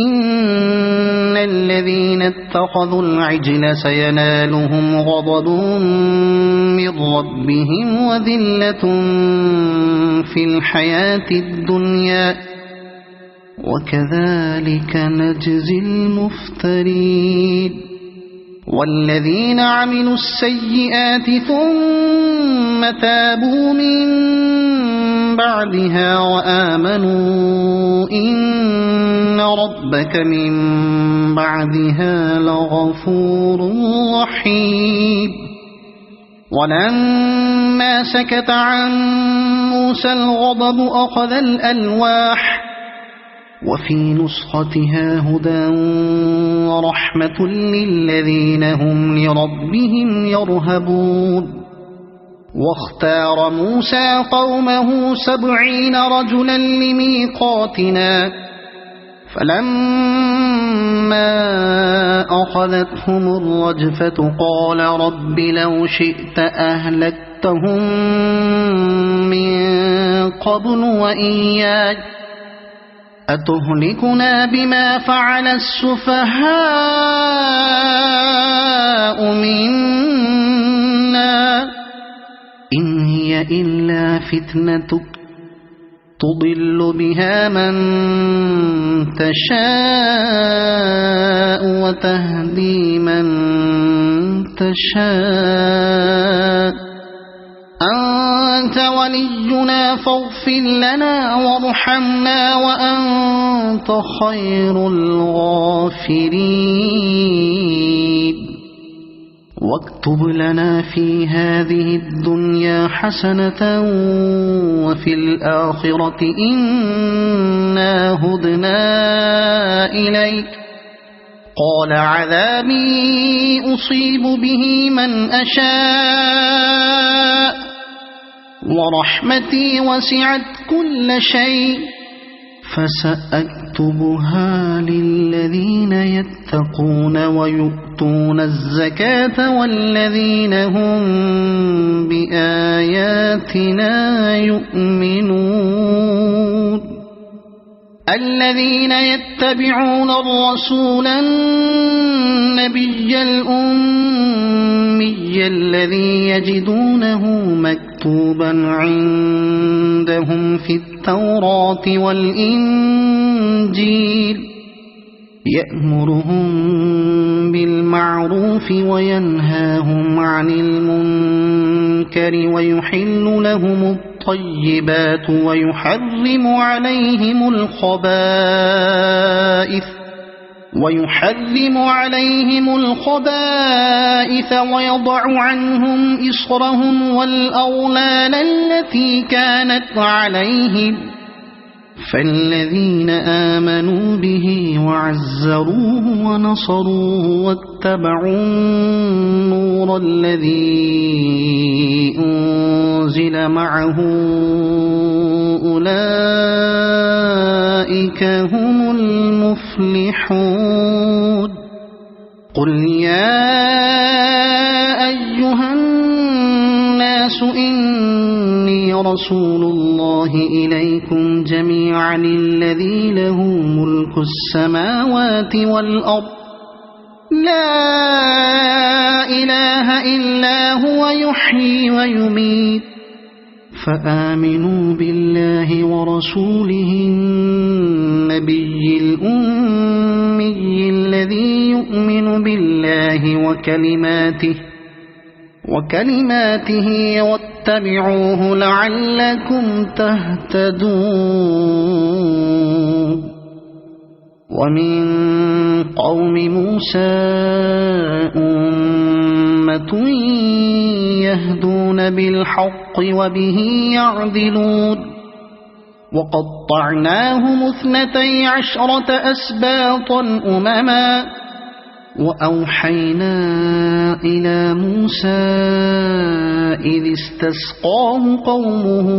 إن الذين اتخذوا العجل سينالهم غضب من ربهم وذلة في الحياة الدنيا وكذلك نجزي المفترين والذين عملوا السيئات ثم تابوا من بعدها وآمنوا إن ربك من بعدها لغفور رحيم ولما سكت عن موسى الغضب أخذ الألواح وفي نسختها هدى ورحمة للذين هم لربهم يرهبون واختار موسى قومه 70 رجلا لميقاتنا فلما أخذتهم الرجفة قال رب لو شئت أهلكتهم من قبل وإياي أتهلكنا بما فعل السفهاء منا إن هي إلا فتنتك تضل بها من تشاء وتهدي من تشاء أنت ولينا فاغفر لنا وارحمنا وأنت خير الغافرين واكتب لنا في هذه الدنيا حسنة وفي الآخرة إنا هدنا إليك قال عذابي أصيب به من أشاء ورحمتي وسعت كل شيء فسأكتبها للذين يتقون ويؤتون الزكاة والذين هم بآياتنا يؤمنون الذين يتبعون الرسول النبي الأمي الذي يجدونه مكتوبا عندهم في التوراة والإنجيل يأمرهم بالمعروف وينهاهم عن المنكر ويحل لهم الطيبات ويحرم عليهم الخبائث ويضع عنهم إصرهم والأغلال التي كانت عليهم فالذين آمنوا به وعزروه ونصروه واتبعوا النور الذي أنزل معه أولئك هم المفلحون قل يا أيها الناس إني رسول الله إليكم جميعا الذي له ملك السماوات والأرض لا إله إلا هو يحيي ويميت فآمنوا بالله ورسوله النبي الأمي الذي يؤمن بالله وكلماته واتبعوه لعلكم تهتدون ومن قوم موسى أمة يهدون بالحق وبه يعدلون وقطعناهم 12 أسباطا أمما وأوحينا إلى موسى إذ استسقاه قومه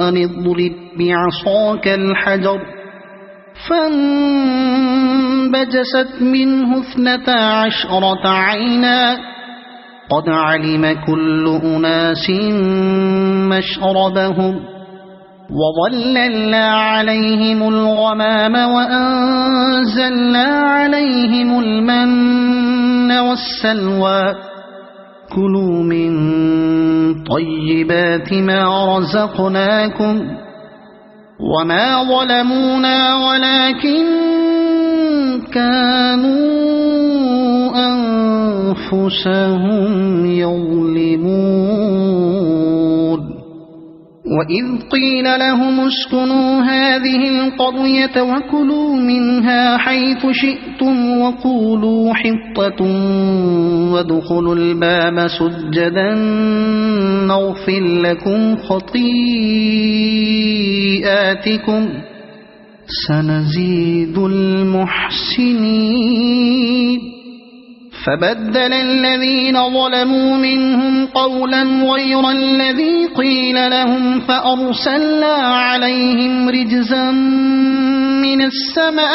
أن اضرب بعصاك الحجر فانبجست منه 12 عينا قد علم كل أناس مشربهم وظللنا عليهم الغمام وأنزلنا عليهم المن والسلوى كلوا من طيبات ما رزقناكم وما ظلمونا ولكن كانوا أنفسهم يظلمون وإذ قيل لهم اسكنوا هذه القرية وكلوا منها حيث شئتم وقولوا حطة وادخلوا الباب سجدا نغفر لكم خطيئاتكم سنزيد المحسنين فبدل الذين ظلموا منهم قولا غير الذي قيل لهم فأرسلنا عليهم رجزا من السماء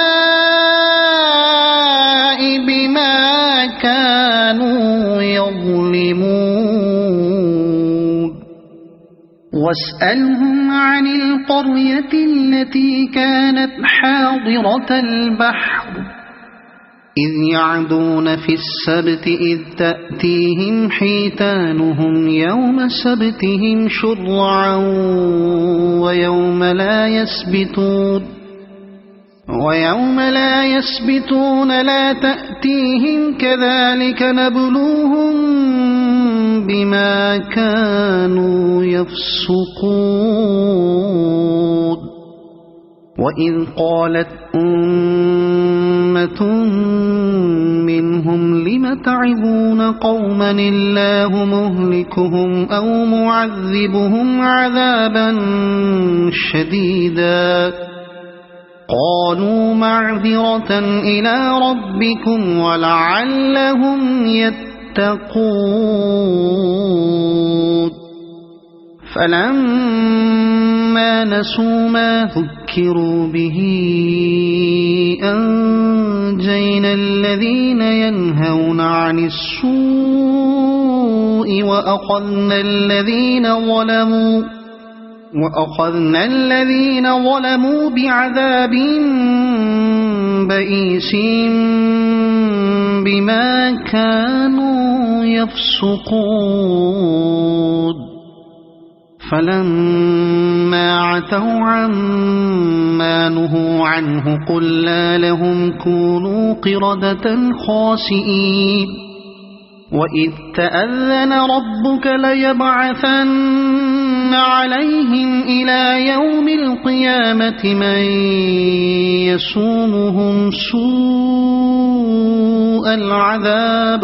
بما كانوا يظلمون واسألهم عن القرية التي كانت حاضرة البحر إذ يعدون في السبت إذ تأتيهم حيتانهم يوم سبتهم شرعا ويوم لا يسبتون لا تأتيهم كذلك نبلوهم بما كانوا يفسقون وإذ قالت أمة منهم لم تعظون قوما الله مهلكهم أو معذبهم عذابا شديدا قالوا معذرة إلى ربكم ولعلهم يتقون فلما نسوا ما ذكروا به أنجينا الذين ينهون عن السوء وأخذنا الذين ظلموا بعذاب بئيس بما كانوا يفسقون فلما عتوا عما نهوا عنه قلنا لهم كونوا قردة خاسئين وإذ تأذن ربك ليبعثن عليهم إلى يوم القيامة من يسومهم سوء العذاب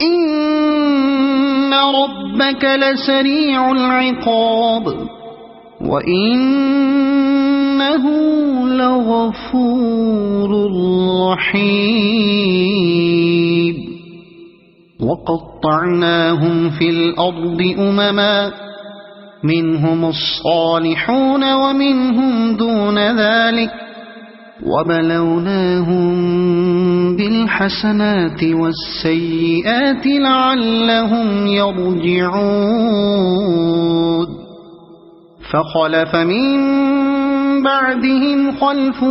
إن ربك لسريع العقاب وإنه لغفور رحيم وقطعناهم في الأرض أمما منهم الصالحون ومنهم دون ذلك وبلوناهم بالحسنات والسيئات لعلهم يرجعون فخلف من بعدهم خلف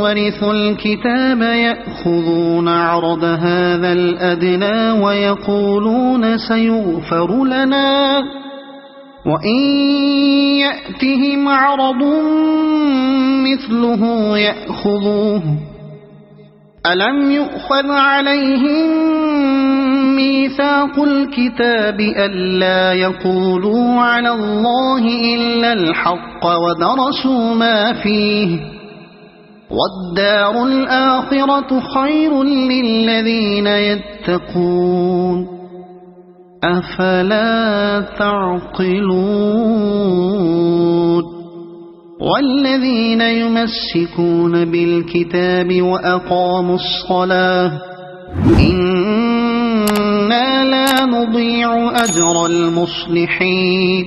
ورثوا الكتاب يأخذون عرض هذا الأدنى ويقولون سيغفر لنا وإن يأتهم عرض مثله يأخذوه ألم يؤخذ عليهم ميثاق الكتاب ألا يقولوا على الله إلا الحق ودرسوا ما فيه والدار الآخرة خير للذين يتقون أفلا تعقلون والذين يمسكون بالكتاب وأقاموا الصلاة إنا لا نضيع أجر المصلحين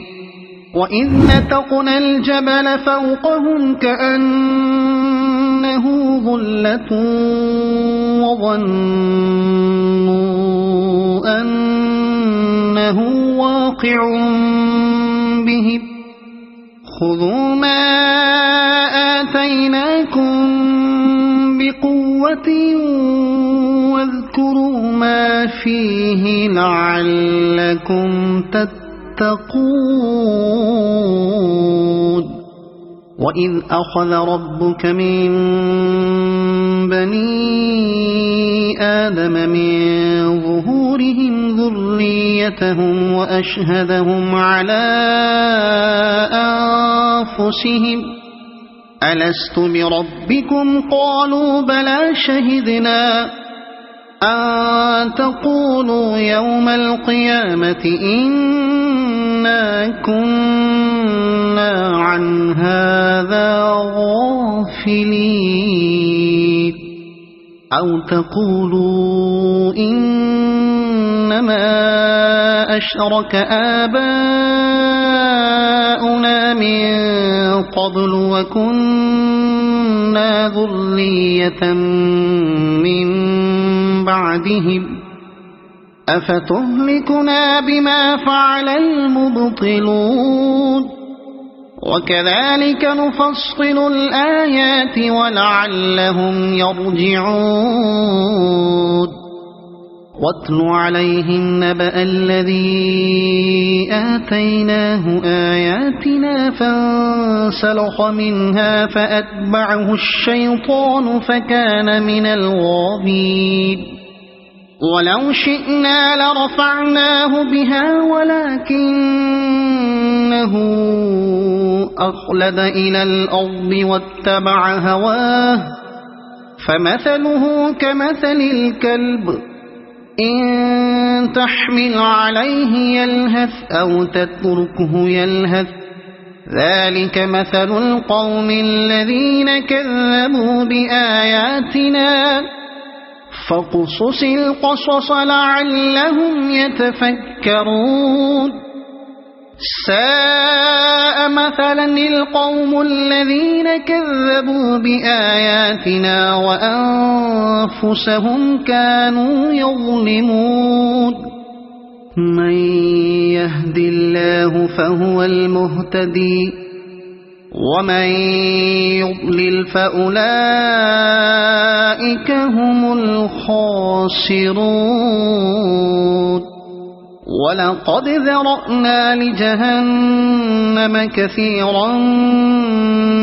وإذ نتقنا الجبل فوقهم كأنه ظلة وظنوا أنه واقع بهم خذوا ما آتيناكم بقوة واذكروا ما فيه لعلكم تتقون وإذ أخذ ربك من بني آدم من ظهورهم ذريتهم وأشهدهم على أنفسهم ألست بربكم قالوا بلى شهدنا أن تقولوا يوم القيامة إنا كنا عن هذا غافلين أو تقولوا إنما أشرك آباؤنا من قبل وكنا ذرية من بعدهم أفتهلكنا بما فعل المبطلون وكذلك نفصل الآيات ولعلهم يرجعون واتل عليهم نبأ الذي آتيناه آياتنا فانسلخ منها فأتبعه الشيطان فكان من الغاوين ولو شئنا لرفعناه بها ولكنه أخلد إلى الأرض واتبع هواه فمثله كمثل الكلب إن تحمل عليه يلهث أو تتركه يلهث ذلك مثل القوم الذين كذبوا بآياتنا فاقصص القصص لعلهم يتفكرون ساء مثلا القوم الذين كذبوا بآياتنا وأنفسهم كانوا يظلمون من يهد الله فهو المهتدي ومن يضلل فأولئك هم الخاسرون ولقد ذرأنا لجهنم كثيرا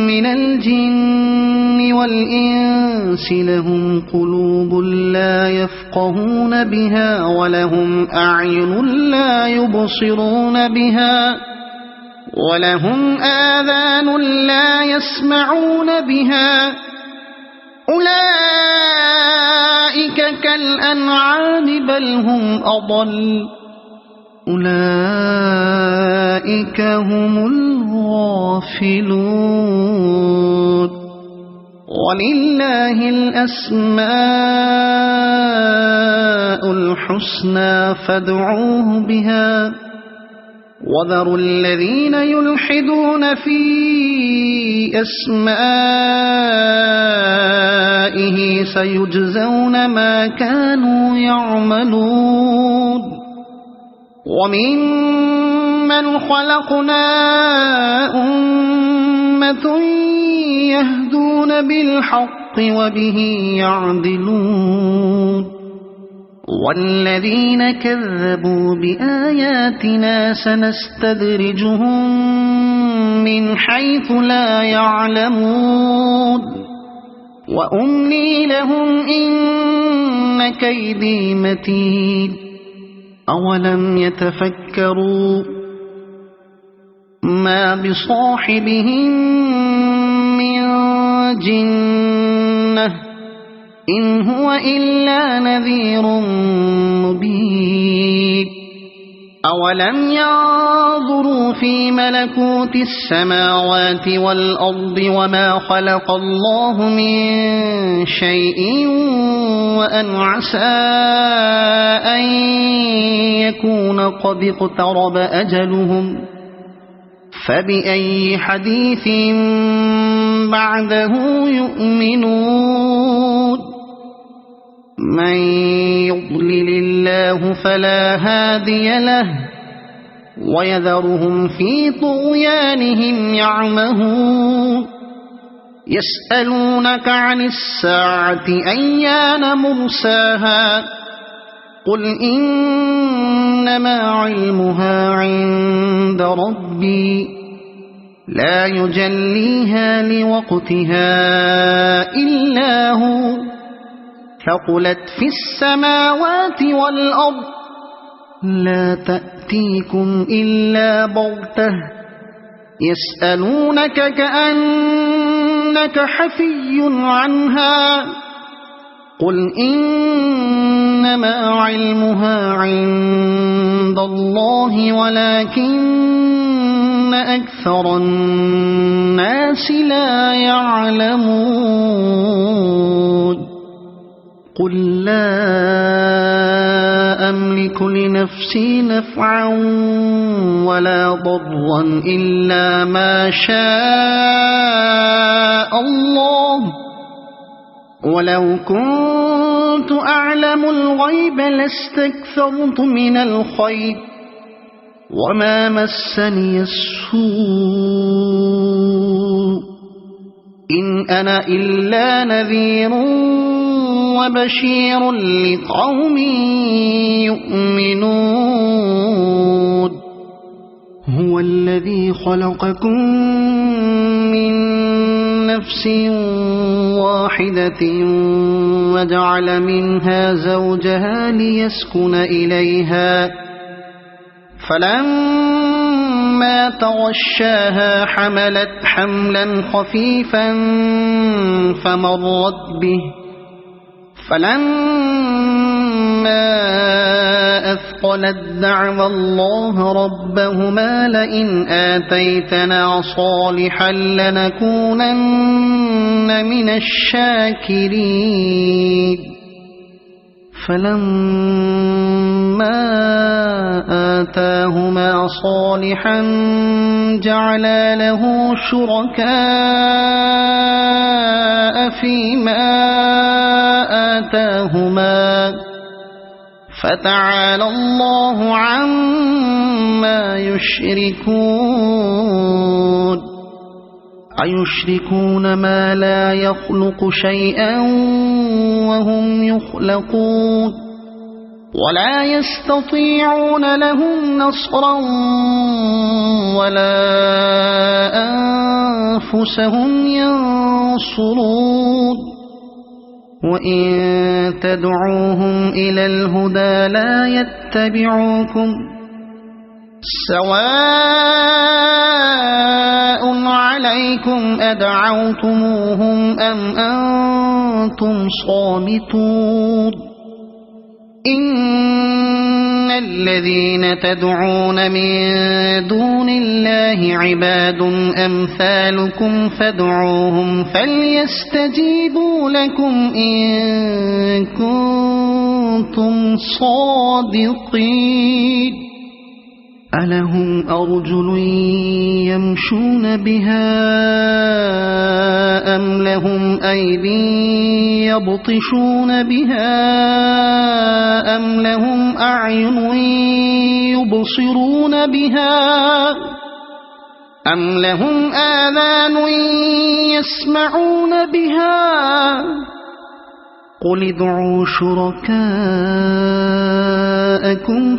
من الجن والإنس لهم قلوب لا يفقهون بها ولهم أعين لا يبصرون بها ولهم آذان لا يسمعون بها أولئك كالأنعام بل هم أضل أولئك هم الغافلون ولله الأسماء الحسنى فادعوه بها وذروا الذين يلحدون في أسمائه سيجزون ما كانوا يعملون وممن خلقنا أمة يهدون بالحق وبه يعدلون والذين كذبوا بآياتنا سنستدرجهم من حيث لا يعلمون وأملي لهم إن كيدي متين أولم يتفكروا ما بصاحبهم من جنة إن هو إلا نذير مبين أولم ينظروا في ملكوت السماوات والأرض وما خلق الله من شيء وأن عسى أن يكون قد اقترب أجلهم فبأي حديث بعده يؤمنون من يضلل الله فلا هادي له ويذرهم في طغيانهم يعمهون يسألونك عن الساعة أيان مرساها قل إنما علمها عند ربي لا يجليها لوقتها إلا هو ثقلت في السماوات والأرض لا تأتيكم إلا بغتة يسألونك كأنك حفي عنها قل إنما علمها عند الله ولكن أكثر الناس لا يعلمون قل لا أملك لنفسي نفعا ولا ضرا إلا ما شاء الله ولو كنت أعلم الغيب لاستكثرت من الخير وما مسني السوء إن أنا إلا نذير وبشير لقوم يؤمنون هو الذي خلقكم من نفس واحدة وجعل منها زوجها ليسكن إليها فلما تغشاها حملت حملا خفيفا فمرت به فلما أثقلت دعوا الله ربهما لئن آتيتنا صالحا لنكونن من الشاكرين فلما ما آتاهما صالحا جعلا له شركاء فيما آتاهما فتعالى الله عما يشركون أيشركون ما لا يخلق شيئا وهم يخلقون ولا يستطيعون لهم نصرا ولا أنفسهم ينصرون وإن تدعوهم إلى الهدى لا يتبعوكم سواء عليكم أدعوتموهم أم أنتم صامتون إن الذين تدعون من دون الله عباد أمثالكم فادعوهم فليستجيبوا لكم إن كنتم صادقين ألهم أرجل يمشون بها أم لهم أيدي يبطشون بها أم لهم أعين يبصرون بها أم لهم آذان يسمعون بها قل ادعوا شركاءكم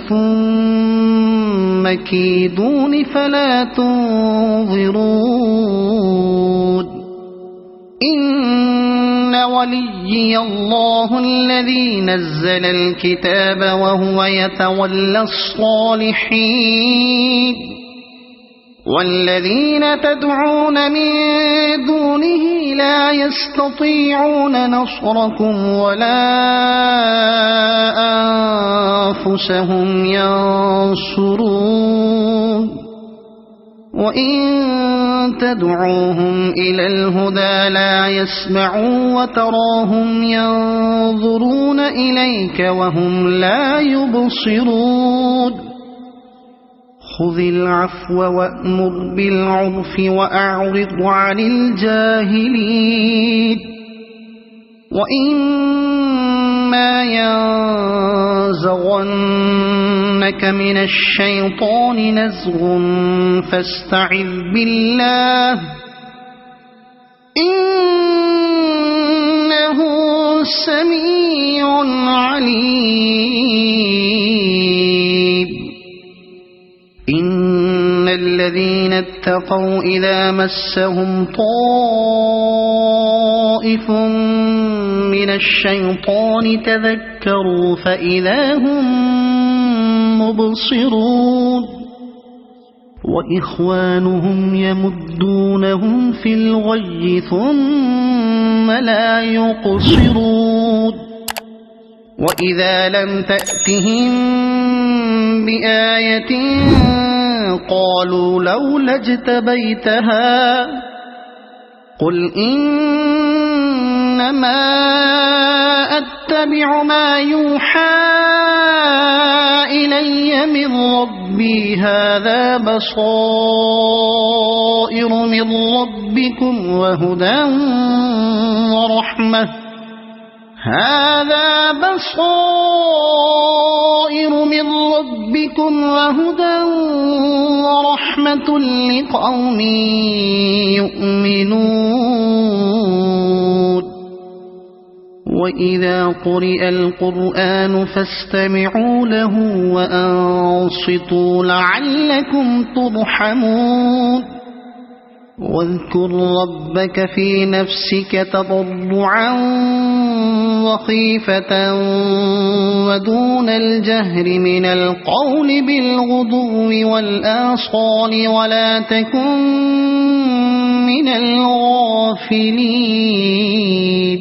ثم كيدون فلا تنظرون إن وليي الله الذي نزل الكتاب وهو يتولى الصالحين والذين تدعون من دونه لا يستطيعون نصركم ولا أنفسهم ينصرون وإن تدعوهم إلى الهدى لا يسمعوا وتراهم ينظرون إليك وهم لا يبصرون خذ العفو وأمر بالعرف وأعرض عن الجاهلين وإما ينزغنك من الشيطان نزغ فاستعذ بالله إنه سميع عليم إن الذين اتقوا إذا مسهم طائف من الشيطان تذكروا فإذا هم مبصرون وإخوانهم يمدونهم في الغي ثم لا يقصرون وإذا لم تأتهم بآية قالوا لولا اجتبيتها قل إنما أتبع ما يوحى إلي من ربي هذا بصائر من ربكم وهدى ورحمة هذا بصائر من ربكم وهدى ورحمة لقوم يؤمنون وإذا قرئ القرآن فاستمعوا له وأنصتوا لعلكم ترحمون واذكر ربك في نفسك تضرعا وخيفة ودون الجهر من القول بالغدو والآصال ولا تكن من الغافلين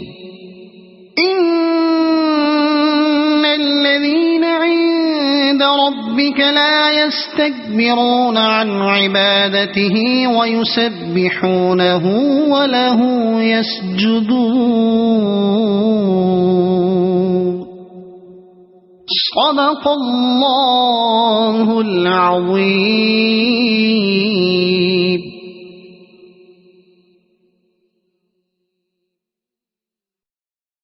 إن الذين عند ربك لا يستكبرون عن عبادته ويسبحونه وله يسجدون صدق الله العظيم.